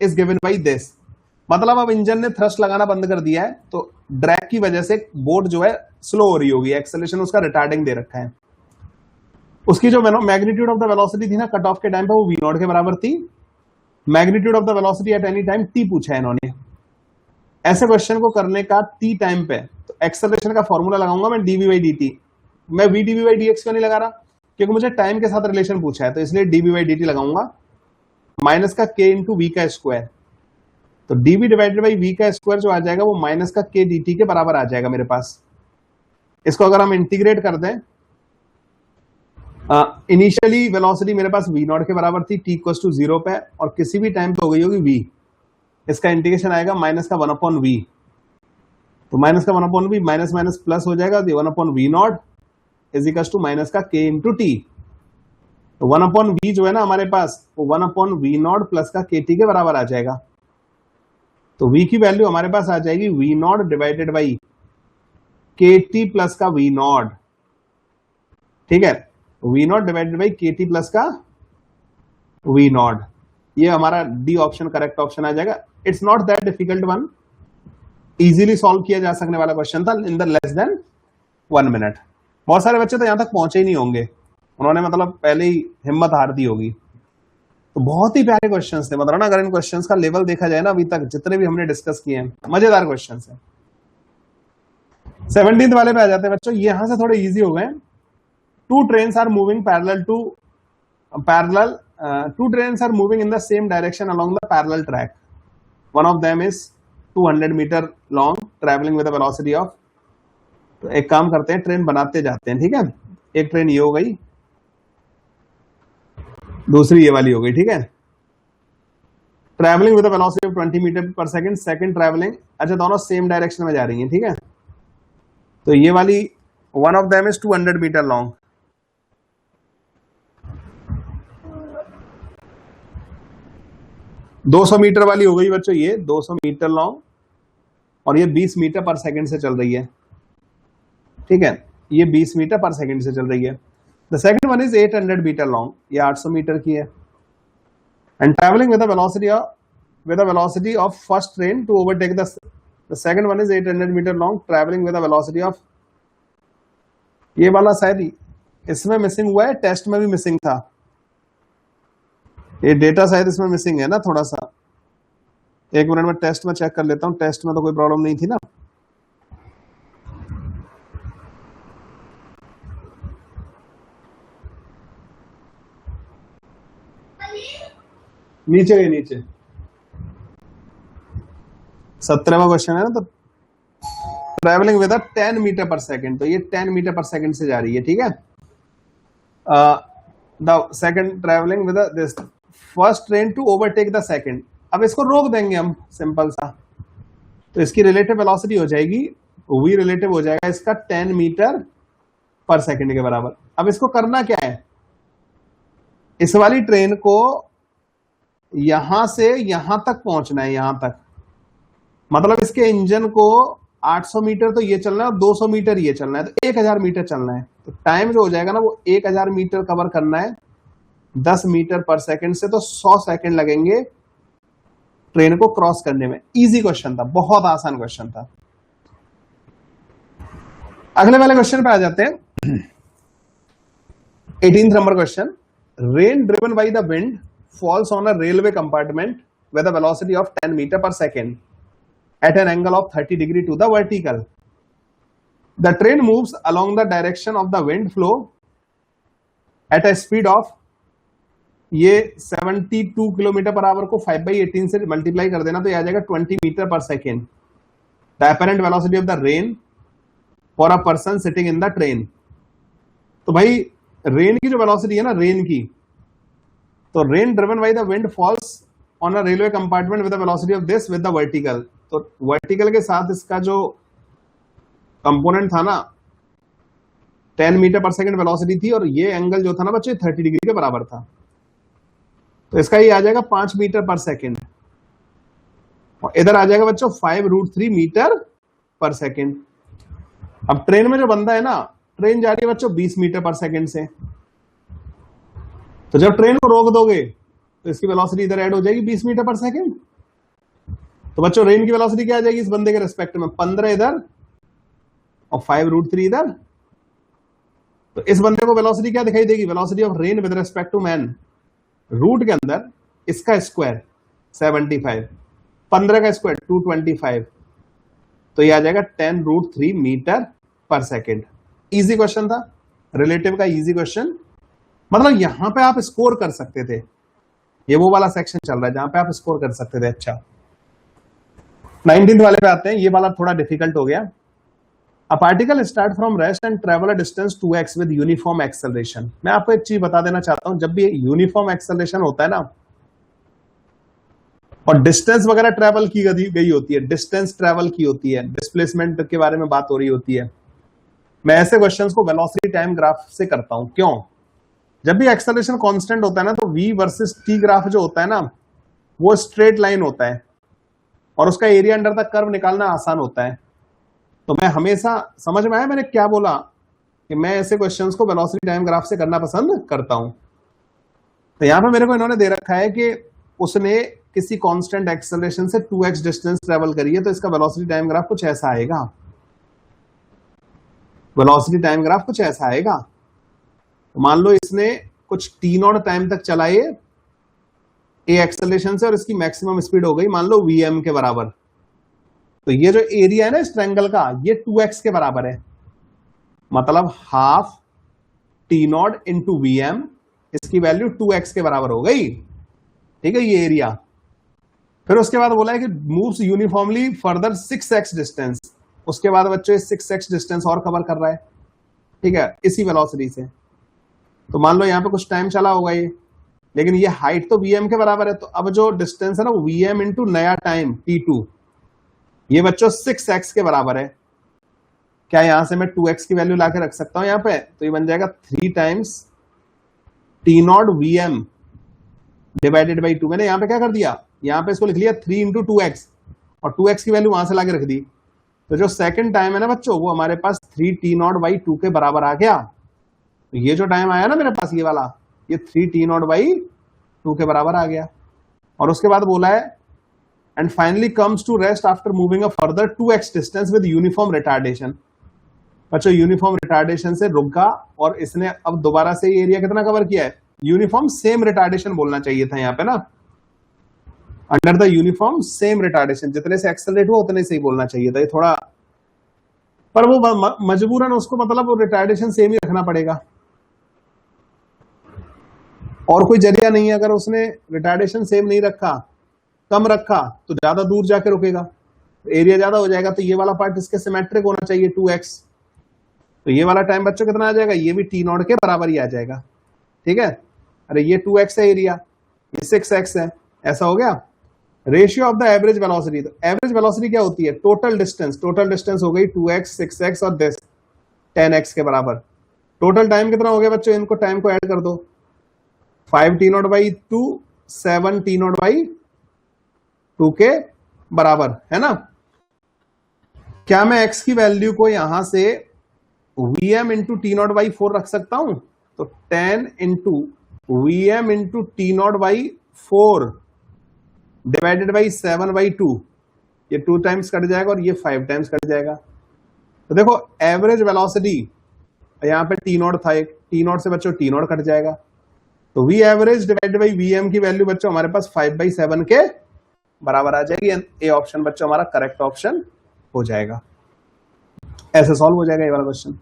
is given by this। मतलब अब इंजन ने थ्रस्ट लगाना बंद कर दिया है तो ड्रैग की वजह से बोट जो है स्लो हो रही होगी, एक्सेलरेशन उसका रिटार्डिंग दे रखा है। उसकी जो मैग्नीट्यूड ऑफ द वेलोसिटी थी ना कट ऑफ के टाइम पे वो v0 के बराबर थी। Magnitude of the velocity at any time t पूछा है इन्होंने। ऐसे क्वेश्चन को करने का t टाइम पे तो एक्सेलरेशन का फॉर्मूला लगाऊंगा मैं dv बाई dt। मैं v dv बाई dx क्यों नहीं लगा रहा, क्योंकि मुझे टाइम के साथ रिलेशन पूछा है, तो इसलिए dv बाई dt लगाऊंगा माइनस का k इंटू वी का स्क्वायर। तो dv डिवाइडेड बाई v का स्क्वायर जो आ जाएगा वो माइनस का k dt के बराबर आ जाएगा मेरे पास। इसको अगर हम इंटीग्रेट कर दें, इनिशियली वेलोसिटी मेरे पास v0 के बराबर थी, t इक्वल्स टू 0 पे, और किसी भी टाइम पे हो गई होगी v। इसका इंटीग्रेशन आएगा माइनस का 1/v, तो माइनस का 1/v माइनस माइनस प्लस हो जाएगा, तो 1/v not is equal to minus का k इंटू टी। तो 1/v जो है ना हमारे पास, वो 1/v नॉट प्लस का kt के बराबर आ जाएगा। तो v की वैल्यू हमारे पास आ जाएगी v not divided by kt plus का v नॉट, ठीक है, v not divided by kt plus का v नॉट। ये हमारा डी ऑप्शन करेक्ट ऑप्शन आ जाएगा। It's not that difficult one, easily solve किया जा सकने वाला क्वेश्चन था in the less than 1 minute. बहुत सारे बच्चे तो यहां तक पहुंचे ही नहीं होंगे, उन्होंने मतलब पहले ही हिम्मत हार दी होगी। तो बहुत ही प्यारे क्वेश्चंस थे, मतलब ना अगर इन क्वेश्चंस का लेवल देखा जाए ना अभी तक जितने भी हमने डिस्कस किए हैं, मजेदार क्वेश्चंस हैं। 17th वाले पे आ जाते हैं बच्चों, ये यहां से थोड़े इजी हो गए। Two trains are moving two trains are moving in the same direction along the parallel track. One of them is 200 meter long, traveling with a velocity of, तो एक काम करते हैं, ट्रेन बनाते जाते हैं, ठीक है। एक ट्रेन ये हो गई, दूसरी ये वाली हो गई, ठीक है। Travelling with a velocity of 20 metre पर सेकंड, सेकंड ट्रैवलिंग, अच्छा दोनों सेम डायरेक्शन में जा रही हैं, ठीक है। तो ये वाली one of them is 200 metre long, दो 200 मीटर वाली हो गई बच्चों, ये 200 मीटर लॉन्ग, और ये 20 मीटर पर सेकंड से चल रही है, ठीक है। ये 20 मीटर पर सेकंड से चल रही है। The second one is 800 metre long, ये 800 मीटर की है। And travelling with the velocity of first train to overtake the second one is 800 metre long, travelling with the velocity of, ये वाला शायद इसमें मिसिंग हुआ है, टेस्ट में भी मिसिंग था, ये डेटा शायद इसमें मिसिंग है ना थोड़ा सा। एक मिनट में टेस्ट में चेक कर लेता हूं, टेस्ट में तो कोई प्रॉब्लम नहीं थी ना। नीचे गई, नीचे 17वां क्वेश्चन है ना। तो ट्रैवलिंग विद 10 मीटर पर सेकंड, तो ये 10 मीटर पर सेकंड से जा रही है, ठीक है। The second travelling with this first train to overtake the second, अब इसको रोक देंगे हम, सिंपल सा। तो इसकी रिलेटिव वेलोसिटी हो जाएगी, वी रिलेटिव हो जाएगा इसका 10 मीटर पर सेकंड के बराबर। अब इसको करना क्या है, इस वाली ट्रेन को यहां से यहां तक पहुंचना है, यहां तक, मतलब इसके इंजन को 800 मीटर तो ये चलना है और 200 मीटर ये चलना है, तो 1000 मीटर चलना है। तो टाइम जो हो जाएगा ना वो 1000 मीटर कवर करना है 10 मीटर पर सेकंड से, तो 100 सेकंड लगेंगे ट्रेन को क्रॉस करने में। इजी क्वेश्चन था, बहुत आसान क्वेश्चन था। अगले वाले क्वेश्चन पे आ जाते हैं। 18th number question, rain driven by the wind falls on a railway compartment with a velocity of 10 meter per second at an angle of 30 degree to the vertical. The train moves along the direction of the wind flow at a speed of, ये 72 kilometre per hour को 5/18 से multiply कर देना तो ये आ जाएगा 20 metre पर second. The apparent velocity of the rain for a person sitting in the train. तो भाई रेन की जो वेलोसिटी है ना, रेन की, तो rain driven by the wind falls on a railway compartment with the velocity of this with the vertical. तो vertical के साथ इसका जो कंपोनेंट था ना 10 मीटर पर सेकंड वेलोसिटी थी, और ये एंगल जो था ना बच्चे 30 डिग्री के बराबर था। तो इसका ये आ जाएगा 5 मीटर पर सेकंड, और इधर आ जाएगा बच्चों 5√3 मीटर पर सेकंड। अब ट्रेन में जो बंदा है ना, ट्रेन जा रही है बच्चों 20 मीटर पर सेकंड से, तो जब ट्रेन को रोक दोगे तो इसकी वेलोसिटी इधर ऐड हो जाएगी 20 मीटर पर सेकंड। तो बच्चों रेन की वेलोसिटी क्या आ जाएगी इस बंदे के रेस्पेक्ट में, 15 इधर और 5√3 इधर। तो इस बंदे को वेलोसिटी क्या दिखाई देगी, velocity of rain with respect to man, root के अंदर इसका स्क्वायर 75, 15 का स्क्वायर 225, तो ये आ जाएगा 10√3 मीटर पर सेकेंड। इजी क्वेश्चन था, रिलेटिव का इजी क्वेश्चन, मतलब यहां पे आप स्कोर कर सकते थे। ये वो वाला सेक्शन चल रहा है जहां पे आप स्कोर कर सकते थे। अच्छा 19th वाले पे आते हैं, ये वाला थोड़ा डिफिकल्ट हो गया। A particle start from rest and travel a distance 2x with uniform acceleration. मैं आपको एक चीज बता देना चाहता हूं, जब भी यूनिफॉर्म एक्सेलरेशन होता है ना, और डिस्टेंस वगैरह ट्रेवल की गई होती है, डिस्टेंस ट्रेवल की होती है, डिस्प्लेसमेंट के बारे में बात हो रही होती है। मैं ऐसे क्वेश्चंस को वेलोसिटी टाइम ग्राफ से करता हूं। क्यों? जब भी एक्सेलरेशन कांस्टेंट होता है ना, तो v वर्सेस t ग्राफ जो होता है ना, वो स्ट्रेट लाइन होता है और उसका एरिया अंडर द कर्व निकालना आसान होता है। तो मैं हमेशा, समझ में आया मैंने क्या बोला, कि मैं ऐसे क्वेश्चंस को वेलोसिटी टाइम ग्राफ से करना पसंद करता हूं। तो यहां पे मेरे को इन्होंने दे रखा है कि उसने किसी कांस्टेंट एक्सेलरेशन से 2x डिस्टेंस ट्रेवल करी है, तो इसका वेलोसिटी टाइम ग्राफ कुछ ऐसा आएगा। वेलोसिटी टाइम ग्राफ कुछ ऐसा आएगा। तो मान लो इसने कुछ t0 टाइम तक चलाए ए एक्सेलरेशन से और इसकी मैक्सिमम स्पीड हो गई मान लो vm के बराबर। तो ये जो एरिया है ना इस ट्रायंगल का, ये 2x के बराबर है, मतलब हाफ t0 इंटू vm, इसकी वैल्यू 2x के बराबर हो गई। ठीक है, ये एरिया। फिर उसके बाद बोला है कि moves uniformly further 6x distance. उसके बाद बच्चों 6x डिस्टेंस और कवर कर रहा है, ठीक है, इसी वेलोसिटी से। तो मान लो यहां पे कुछ टाइम चला होगा ये, लेकिन ये हाइट तो vm के बराबर है। तो अब जो डिस्टेंस है ना, vm इंटू नया टाइम t2, ये बच्चों 6x के बराबर है। क्या यहां से मैं 2x की वैल्यू लाके रख सकता हूं यहां पे? तो ये बन जाएगा 3 times t0 vm divided by 2। मैंने यहां पे क्या कर दिया, यहां पे इसको लिख लिया 3 इंटू 2x और 2x की वैल्यू वहां से लाके रख दी। तो जो सेकंड टाइम है ना बच्चों, वो हमारे पास 3 t0 बाई 2 के बराबर आ गया। तो ये जो टाइम आया ना मेरे पास, ये वाला, ये 3 t0 बाई 2 के बराबर आ गया। और उसके बाद बोला है and finally comes to rest after moving a further 2x distance with uniform retardation. बच्चों यूनिफॉर्म रिटार्डेशन से रुक गया और इसने अब दोबारा से ये एरिया कितना कवर किया है? यूनिफॉर्म सेम रिटार्डेशन बोलना चाहिए था यहाँ पे ना, under the uniform same retardation. जितने से एक्सेलरेट हुआ उतने से ही बोलना चाहिए था, ये थोड़ा, पर वो मजबूरन उसको मतलब रिटार्डेशन सेम ही रखना पड़ेगा, और कोई जरिया नहीं है। अगर उसने रिटार्डेशन सेम नहीं रखा, कम रखा, तो ज्यादा दूर जाके रुकेगा, एरिया ज्यादा हो जाएगा। तो ये वाला पार्ट इसके सिमेट्रिक होना चाहिए 2x। तो ये वाला टाइम बच्चों कितना आ जाएगा? ये भी t0 के बराबर ही आ जाएगा। ठीक है, अरे ये 2x है एरिया, ये 6x है, ऐसा हो गया। Ratio of the average velocity, तो एवरेज वेलोसिटी क्या होती है? Total distance. टोटल डिस्टेंस हो गई 2x 6x और 10x के बराबर। टोटल टाइम कितना हो गया बच्चों? इनको टाइम को ऐड कर दो, 5 t0 बाई 2 7 t0 बाई 2 के बराबर है ना। क्या मैं x की वैल्यू को यहां से vm इंटू t0 बाई 4 रख सकता हूं? तो 10 into vm into t0 by 4 divided by 7 by 2, ये 2 टाइम्स कट जाएगा और ये 5 टाइम्स कट जाएगा। तो देखो एवरेज वेलोसिटी, यहां पे t0 था, एक t0 से बच्चों t0 कट जाएगा, तो v average divided by vm की वैल्यू बच्चों हमारे पास 5/7 के बराबर आ जाएगी। ए ऑप्शन बच्चों हमारा करेक्ट ऑप्शन हो जाएगा। ऐसे सॉल्व हो जाएगा ये वाला क्वेश्चन।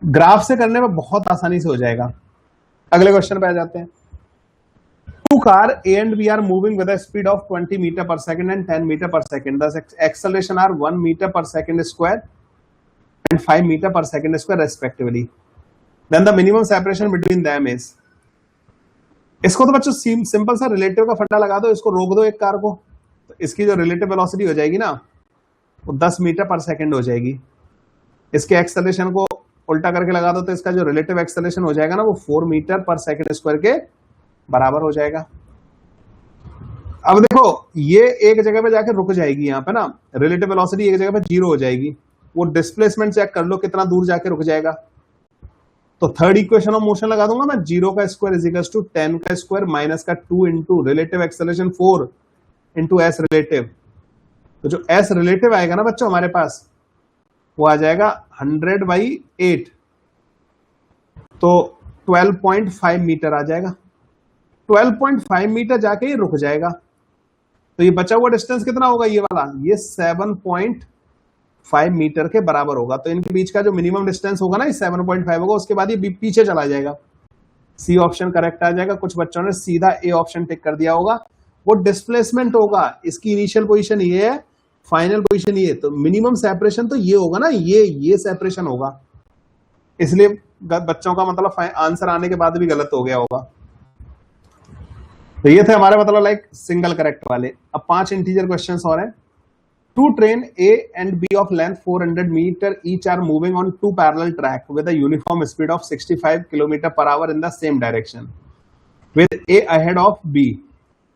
ग्राफ से करने में बहुत आसानी से हो जाएगा। अगले क्वेश्चन पे आ जाते हैं। Two car A and B are moving with a speed of 20 meter per second and 10 meter per second. The acceleration are 1 meter per second square and 5 meter per second square respectively. Then the minimum separation between them is. इसको तो बच्चों simple सा relative का फंडा लगा दो, इसको रोक दो एक कार को, तो इसकी जो रिलेटिव वेलोसिटी हो जाएगी ना, वो 10 मीटर पर सेकंड हो जाएगी। इसके एक्सेलरेशन को उल्टा करके लगा दो, तो इसका जो रिलेटिव एक्सेलरेशन हो जाएगा ना, वो 4 मीटर पर सेकंड स्क्वायर के बराबर हो जाएगा। अब देखो ये एक जगह पे जाके रुक जाएगी, यहाँ पे ना रिलेटिव वेलोसिटी एक जगह पे 0 हो जाएगी। वो डिस्प्लेसमेंट चेक कर लो कितना दूर जाके रुक जाएगा। तो थर्ड इक्वेशन ऑफ मोशन लगा दूंगा मैं, 0 का स्क्वायर इज इक्वल्स टू 10 का स्क्वायर माइनस का 2 into relative acceleration 4 into S relative. तो जो एस रिलेटिव आएगा ना बच्चों हमारे पास, वो आ जाएगा 100/8, तो 12.5 मीटर आ जाएगा। 12.5 मीटर जाके ही रुक जाएगा। तो ये बचा हुआ डिस्टेंस कितना होगा? ये वाला, ये 7.5 मीटर के बराबर होगा। तो इनके बीच का जो मिनिमम डिस्टेंस होगा ना, ये 7.5 होगा। उसके बाद ये पीछे चला जाएगा। सी ऑप्शन करेक्ट आ जाएगा। कुछ बच्चों ने सीधा ए ऑप्शन टिक कर दिया होगा। वो डिस्प्लेसमेंट होगा, इसकी इनिशियल पोजीशन ये है, फाइनल पोजीशन ये, तो मिनिमम सेपरेशन तो ये होगा ना, ये सेपरेशन होगा। इसलिए बच्चों का मतलब आंसर आने के बाद भी गलत हो गया होगा। तो ये थे हमारे मतलब लाइक सिंगल करेक्ट वाले। अब 5 इंटीजर क्वेश्चंस और हैं। Two train A and B of length 400 meter each are moving on two parallel track with a uniform speed of 65 km per hour in the same direction. With A ahead of B,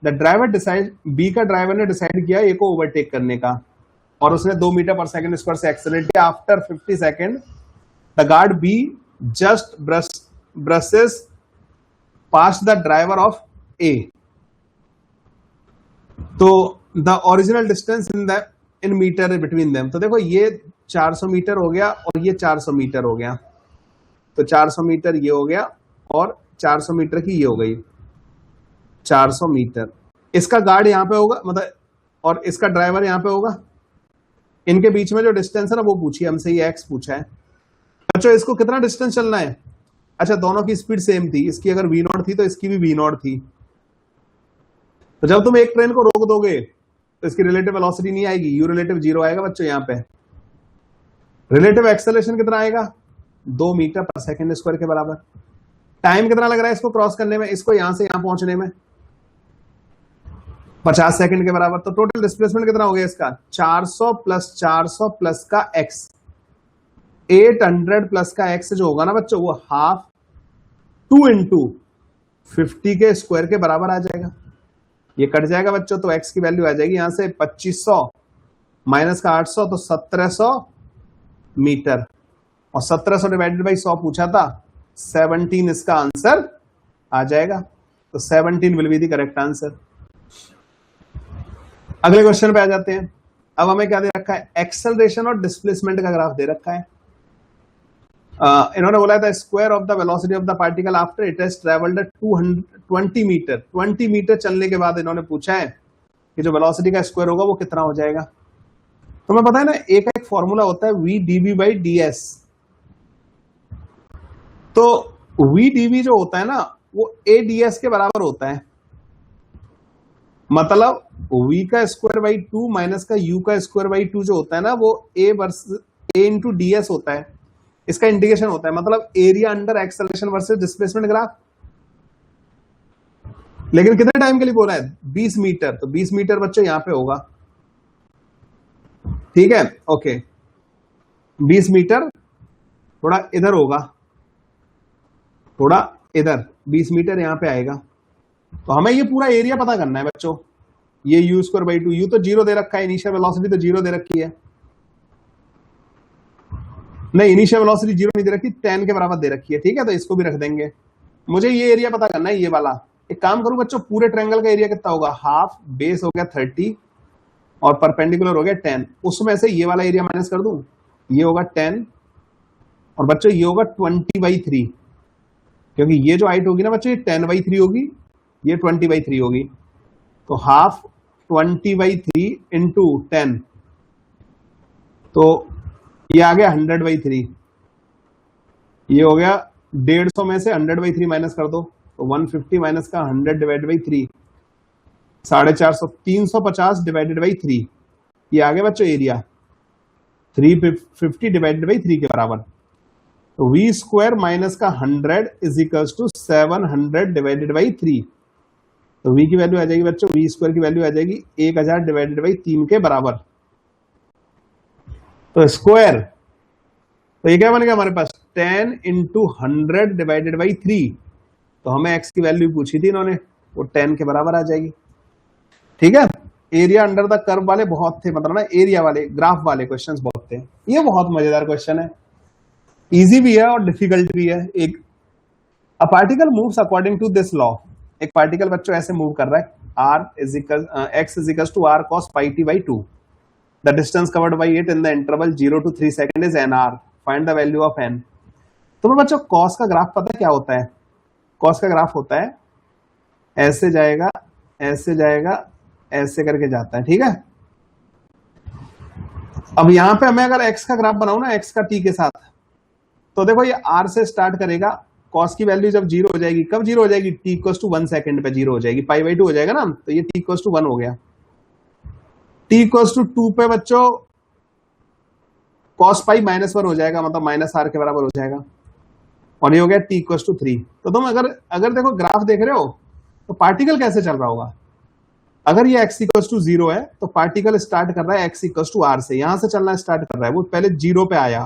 the driver decide B का driver ने decide किया A को overtake करने का और उसने 2 metre पर second square से एक्सेलरेट किया। After 50 second the guard B just brushes past the driver of A. तो the original distance in metre between them. तो देखो ये 400 मीटर हो गया और ये 400 मीटर हो गया। तो 400 मीटर ये हो गया और 400 मीटर की ये हो गई 400 मीटर। इसका गार्ड यहां पे होगा मतलब और इसका ड्राइवर यहां पे होगा। इनके बीच में जो डिस्टेंस है ना वो पूछी हमसे, ये एक्स पूछा है। बच्चों इसको कितना डिस्टेंस चलना है? अच्छा दोनों की स्पीड सेम थी, इसकी अगर v0 थी तो इसकी भी v0 थी। तो जब तुम एक ट्रेन को रोक दोगे तो इसकी रिलेटिव वेलोसिटी नहीं आएगी, यू रिलेटिव 0 आएगा बच्चों। यहाँ पे रिलेटिव एक्सेलरेशन कितना आएगा? 2 मीटर पर सेकंड स्क्वायर के बराबर। टाइम कितना लग रहा है इसको क्रॉस करने में, इसको यहां से यहां पहुंचने में? 50 सेकंड के बराबर। तो टोटल डिस्प्लेसमेंट कितना हो गया इसका? 400 प्लस का एक्स। 800 प्लस का एक्स जो होगा ना बच्चों वो हाफ 2 इंटू 50 के स्क्वायर के बराबर आ जाएगा। ये कट जाएगा बच्चों तो x की वैल्यू आ जाएगी यहां से 2500 माइनस का 800 तो 1700 मीटर। और 1700 डिवाइडेड बाई 100 पूछा था, 17 इसका आंसर आ जाएगा। तो 17 will be the correct answer. अगले क्वेश्चन पे आ जाते हैं। अब हमें क्या दे रखा है? एक्सेलरेशन और डिस्प्लेसमेंट का ग्राफ दे रखा है। इन्होंने बोला था square of the velocity of the particle after it has travelled 20 metre. 20 metre चलने के बाद इन्होंने पूछा है कि जो वेलोसिटी का स्क्वायर होगा वो कितना हो जाएगा। तो मैं पता है ना एक फॉर्मूला होता है v dv by ds। तो v dv जो होता है ना वो a ds के बराबर होता है। मतलब v का स्क्वायर बाई 2 माइनस का u का स्क्वायर बाई 2 जो होता है ना वो a versus a into ds होता है। इसका इंटीग्रेशन होता है मतलब area under acceleration versus displacement graph. लेकिन कितने टाइम के लिए बोला है? 20 मीटर। तो 20 मीटर बच्चों यहां पे होगा, ठीक है ओके। 20 मीटर थोड़ा इधर होगा, थोड़ा इधर 20 मीटर यहां पे आएगा। तो हमें ये पूरा एरिया पता करना है बच्चों। ये यू स्क्वायर बाई 2, यू तो 0 दे रखा है, इनिशियल वेलोसिटी तो 0 दे रखी है। नहीं इनिशियल वेलोसिटी 0 नहीं दे रखी, 10 के बराबर दे रखी है, ठीक है। तो इसको भी रख देंगे। मुझे ये एरिया पता करना है, ये वाला। एक काम करूं बच्चों, पूरे ट्रायंगल का एरिया कितना होगा? हाफ, बेस हो गया 30 और परपेंडिकुलर हो गया 10। उसमें से ये वाला एरिया माइनस कर दूं, ये होगा 10 और बच्चों ये होगा 20/3, क्योंकि ये जो हाइट होगी ना बच्चों ये 10/3 होगी, ये 20/3 होगी। तो हाफ 20/3 इंटू 10, तो ये आ गया 100/3। ये हो गया 150 में से 100/3 माइनस कर दो तो 150 माइनस का 100 डिवाइड बाई 3, 450, 350 डिवाइडेड बाई 3। ये आ गया बच्चों एरिया 350 डिवाइडेड बाई 3 के बराबर। तो v स्क्वायर माइनस का 100 is equals to 700 divided by 3। तो v की वैल्यू आ जाएगी बच्चों, v स्क्वायर की वैल्यू आ जाएगी 1000 डिवाइडेड बाई 3 के बराबर। तो स्क्वायर, तो ये क्या बन गया हमारे पास? 10 इंटू 100 डिवाइडेड बाई 3। तो हमें x की वैल्यू पूछी थी इन्होंने, वो 10 के बराबर आ जाएगी, ठीक है। एरिया अंडर द कर्व वाले बहुत थे, मतलब ना एरिया वाले ग्राफ वाले क्वेश्चंस बहुत थे। ये बहुत मजेदार क्वेश्चन है, इजी भी है और डिफिकल्ट भी है। एक a particle moves according to this law. एक पार्टिकल बच्चों ऐसे मूव कर रहा है, x is equal to r cos pi t by 2। The distance covered by it in the interval 0 to 3 seconds is nr. Find the value of n. तुम्हें बच्चों cos का graph पता है क्या होता है? cos का ग्राफ होता है ऐसे जाएगा, ऐसे जाएगा, ऐसे करके जाता है, ठीक है। अब यहां पे मैं अगर x का ग्राफ बनाऊं ना, x का t के साथ, तो देखो ये r से स्टार्ट करेगा। cos की वैल्यू जब 0 हो जाएगी, कब 0 हो जाएगी? t इक्वल्स टू 1 सेकंड पे 0 हो जाएगी, π/2 हो जाएगा ना। तो ये t इक्वल्स टू 1 हो गया। t इक्वल्स टू 2 पे बच्चों cos पाई -1 हो जाएगा, मतलब -r के बराबर हो जाएगा। और ये हो गया t इक्वल्स टू 3। तो तुम अगर देखो ग्राफ देख रहे हो तो पार्टिकल कैसे चल रहा होगा? अगर ये x इक्वल टू 0 है तो पार्टिकल स्टार्ट कर रहा है x इक्वल टू r से, यहां से चलना स्टार्ट कर रहा है, वो पहले 0 पे आया,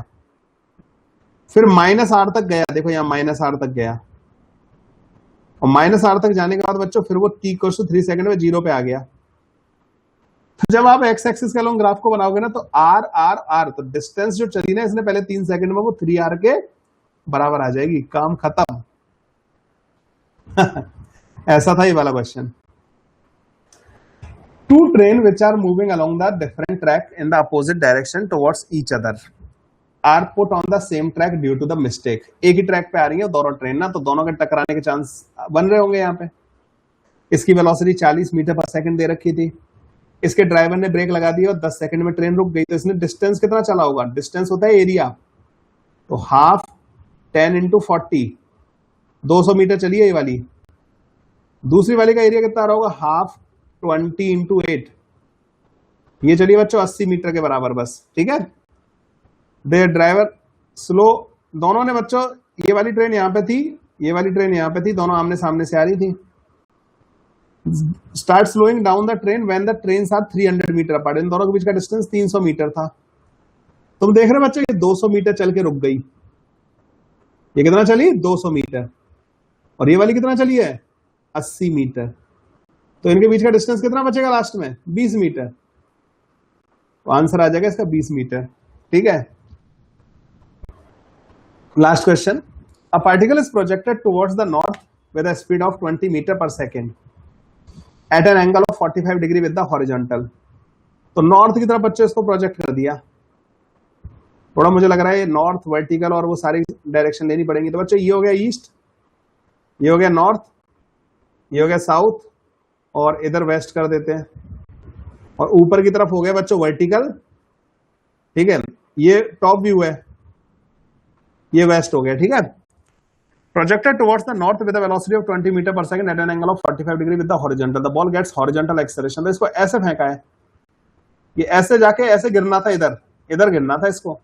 फिर -r तक गया, देखो यहां -r तक गया, और -r तक जाने के बाद बच्चों फिर वो t इक्वल टू 3 सेकंड में 0 पे आ गया। तो जब आप x एक्सिस के अलोंग ग्राफ को बनाओगे ना, तो r r r, तो डिस्टेंस जो चली ना इसने पहले 3 सेकंड में, वो 3r के बराबर आ जाएगी, काम खत्म। ऐसा था ये वाला question. Two train which are moving along the different track in the opposite direction towards each other are put on the same track due to the mistake। एक ही ट्रैक पे आ रही है दोनों ट्रेन ना, तो दोनों के टकराने के चांस बन रहे होंगे यहाँ पे। इसकी वेलोसिटी 40 मीटर पर सेकंड दे रखी थी, इसके ड्राइवर ने ब्रेक लगा दी और 10 सेकंड में ट्रेन रुक गई, तो इसने डिस्टेंस कितना चला होगा? डिस्टेंस होता है एरिया, तो हाफ 10 इंटू 40, 200 मीटर चली है ये वाली। दूसरी वाली का एरिया कितना रहा होगा? हाफ 20 इंटू 8, ये चलिए बच्चों 80 मीटर के बराबर बस, ठीक है। देयर ड्राइवर स्लो, दोनों ने बच्चों, ये वाली ट्रेन यहां पे थी, ये वाली ट्रेन यहां पे थी, दोनों आमने सामने से आ रही थी। Start slowing down the train when the trains are 300 metre apart, इन दोनों के बीच का डिस्टेंस 300 मीटर था। तुम देख रहे बच्चों, ये 200 मीटर चल के रुक गई, ये कितना चली? 200 मीटर, और ये वाली कितना चली है? 80 मीटर, तो इनके बीच का डिस्टेंस कितना बचेगा लास्ट में? 20 मीटर, तो आंसर आ जाएगा इसका 20 मीटर, ठीक है। Last question, a particle is projected towards the north with a speed of 20 metre पर second at an angle of 45 degree with the horizontal. तो नॉर्थ की तरफ बच्चों इसको प्रोजेक्ट कर दिया, थोड़ा मुझे लग रहा है नॉर्थ, वर्टिकल और वो सारी डायरेक्शन लेनी पड़ेंगी। तो बच्चों ये हो गया ईस्ट, ये हो गया नॉर्थ, ये हो गया साउथ, और इधर वेस्ट कर देते हैं, और ऊपर की तरफ हो गया बच्चों वर्टिकल, ठीक है। ये टॉप व्यू है, ये वेस्ट हो गया, ठीक है। Projected towards the north with a velocity of 20 metre पर second at an angle of 45 degree with the horizontal, the ball gets horizontal acceleration. तो इसको ऐसे फेंका है, ये ऐसे जाके ऐसे गिरना था, इधर इधर गिरना था इसको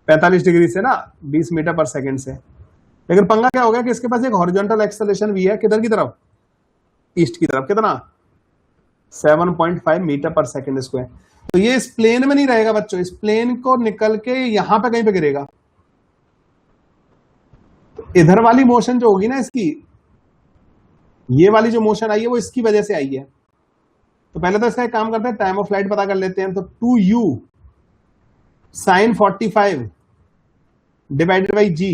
45 डिग्री से ना, 20 मीटर पर सेकंड से। लेकिन पंगा क्या हो गया कि इसके पास एक हॉरिजॉन्टल एक्सेलरेशन भी है, किधर की तरफ? ईस्ट की तरफ। कितना? 7.5 मीटर पर सेकंड स्क्वायर। तो ये इस प्लेन में नहीं रहेगा बच्चों, इस प्लेन को निकल के यहां पे कहीं पे गिरेगा। तो इधर वाली मोशन जो होगी ना इसकी, ये वाली जो मोशन आई है वो इसकी वजह से आई है। तो पहले तो इसका एक काम करते हैं, टाइम ऑफ फ्लाइट पता कर लेते हैं। तो 2u sin 45 divided by g,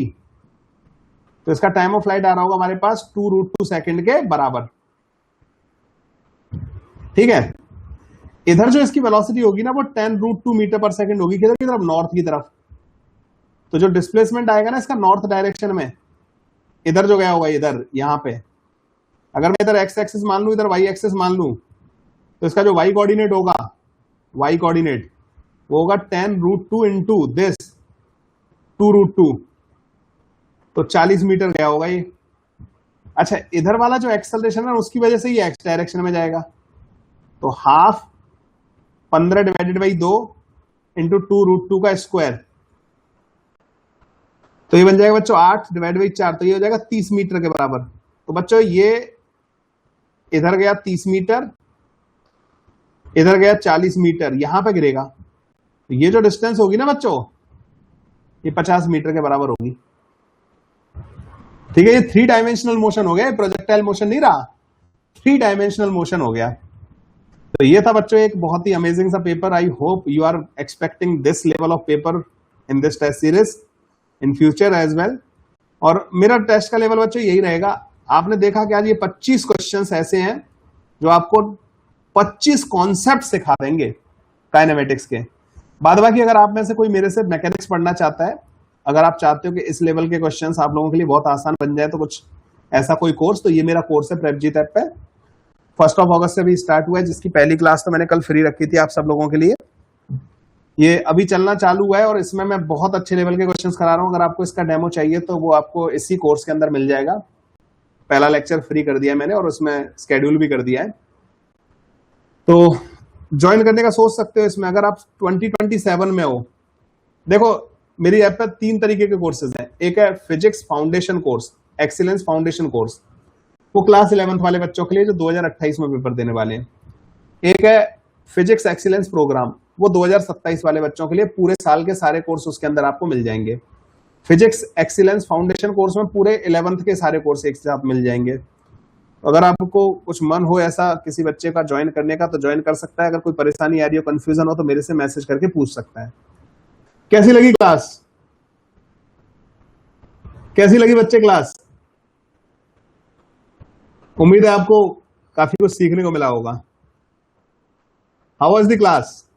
तो इसका टाइम ऑफ फ्लाइट आ रहा होगा हमारे पास 2√2 सेकंड के बराबर, ठीक है। इधर जो इसकी वेलोसिटी होगी ना वो 10√2 मीटर पर सेकंड होगी, किधर की तरफ? नॉर्थ की तरफ। तो जो डिस्प्लेसमेंट आएगा ना इसका नॉर्थ डायरेक्शन में, इधर जो गया होगा इधर, यहां पे अगर मैं इधर x एक्सिस मान लू, इधर y एक्सिस मान लू, तो इसका जो y कोऑर्डिनेट होगा, y कोऑर्डिनेट वो होगा 10√2 इंटू दिस 2√2, तो 40 मीटर गया होगा ये। अच्छा, इधर वाला जो एक्सेलरेशन है उसकी वजह से ये x डायरेक्शन में जाएगा, तो हाफ 15 डिवाइडेड बाई 2 इंटू 2√2 का स्क्वायर, तो ये बन जाएगा बच्चों 8 डिवाइड बाई 4, तो ये हो जाएगा 30 मीटर के बराबर। तो बच्चों ये इधर गया 30 मीटर, इधर गया 40 मीटर, यहां पे गिरेगा, तो ये जो डिस्टेंस होगी ना बच्चों, ये 50 मीटर के बराबर होगी, ठीक है। ये 3 डायमेंशनल मोशन हो गया, प्रोजेक्टाइल मोशन नहीं रहा, 3 डायमेंशनल मोशन हो गया। तो ये था बच्चों एक बहुत ही अमेजिंग सा paper. I hope you are expecting this level of paper in this test series in future as well. और मेरा टेस्ट का लेवल बच्चों यही रहेगा। आपने देखा कि आज ये 25 क्वेश्चंस ऐसे हैं जो आपको 25 कॉन्सेप्ट सिखा देंगे काइनेमेटिक्स के। बाद बाकी अगर आप में से कोई मेरे से मैकेनिक्स पढ़ना चाहता है, अगर आप चाहते हो कि इस लेवल के क्वेश्चंस आप लोगों के लिए बहुत आसान बन जाए, तो कुछ ऐसा कोई कोर्स, तो ये मेरा कोर्स है प्रेपजीत ऐप पे, 1 अगस्त से अभी स्टार्ट हुआ है, जिसकी पहली क्लास तो मैंने कल फ्री रखी थी आप सब लोगों के लिए। ये अभी चलना चालू हुआ है और इसमें मैं बहुत अच्छे लेवल के क्वेश्चंस करा रहा हूं। अगर आपको इसका डेमो चाहिए तो वो आपको इसी कोर्स के अंदर मिल जाएगा। पहला लेक्चर फ्री कर दिया मैंने और उसमें स्केड्यूल भी कर दिया है, तो ज्वाइन करने का सोच सकते हो इसमें। अगर आप 2027 में हो, देखो मेरी ऐप पर 3 तरीके के कोर्सेज हैं। एक है physics foundation course, excellence foundation course, वो क्लास 11th वाले बच्चों के लिए जो 2028 में पेपर देने वाले हैं। एक है फिजिक्स एक्सीलेंस प्रोग्राम, वो 2027 वाले बच्चों के लिए पूरे साल के सारे कोर्स उसके अंदर आपको मिल जाएंगे। फिजिक्स एक्सीलेंस फाउंडेशन कोर्स में पूरे 11th के सारे कोर्स एक साथ मिल जाएंगे। अगर आपको कुछ मन हो ऐसा किसी बच्चे का ज्वाइन करने का तो ज्वाइन कर सकता है। अगर कोई परेशानी आ रही हो, कंफ्यूजन हो, तो मेरे से मैसेज करके पूछ सकता है। कैसी लगी क्लास? कैसी लगी बच्चे क्लास? उम्मीद है आपको काफी कुछ सीखने को मिला होगा। How was the class?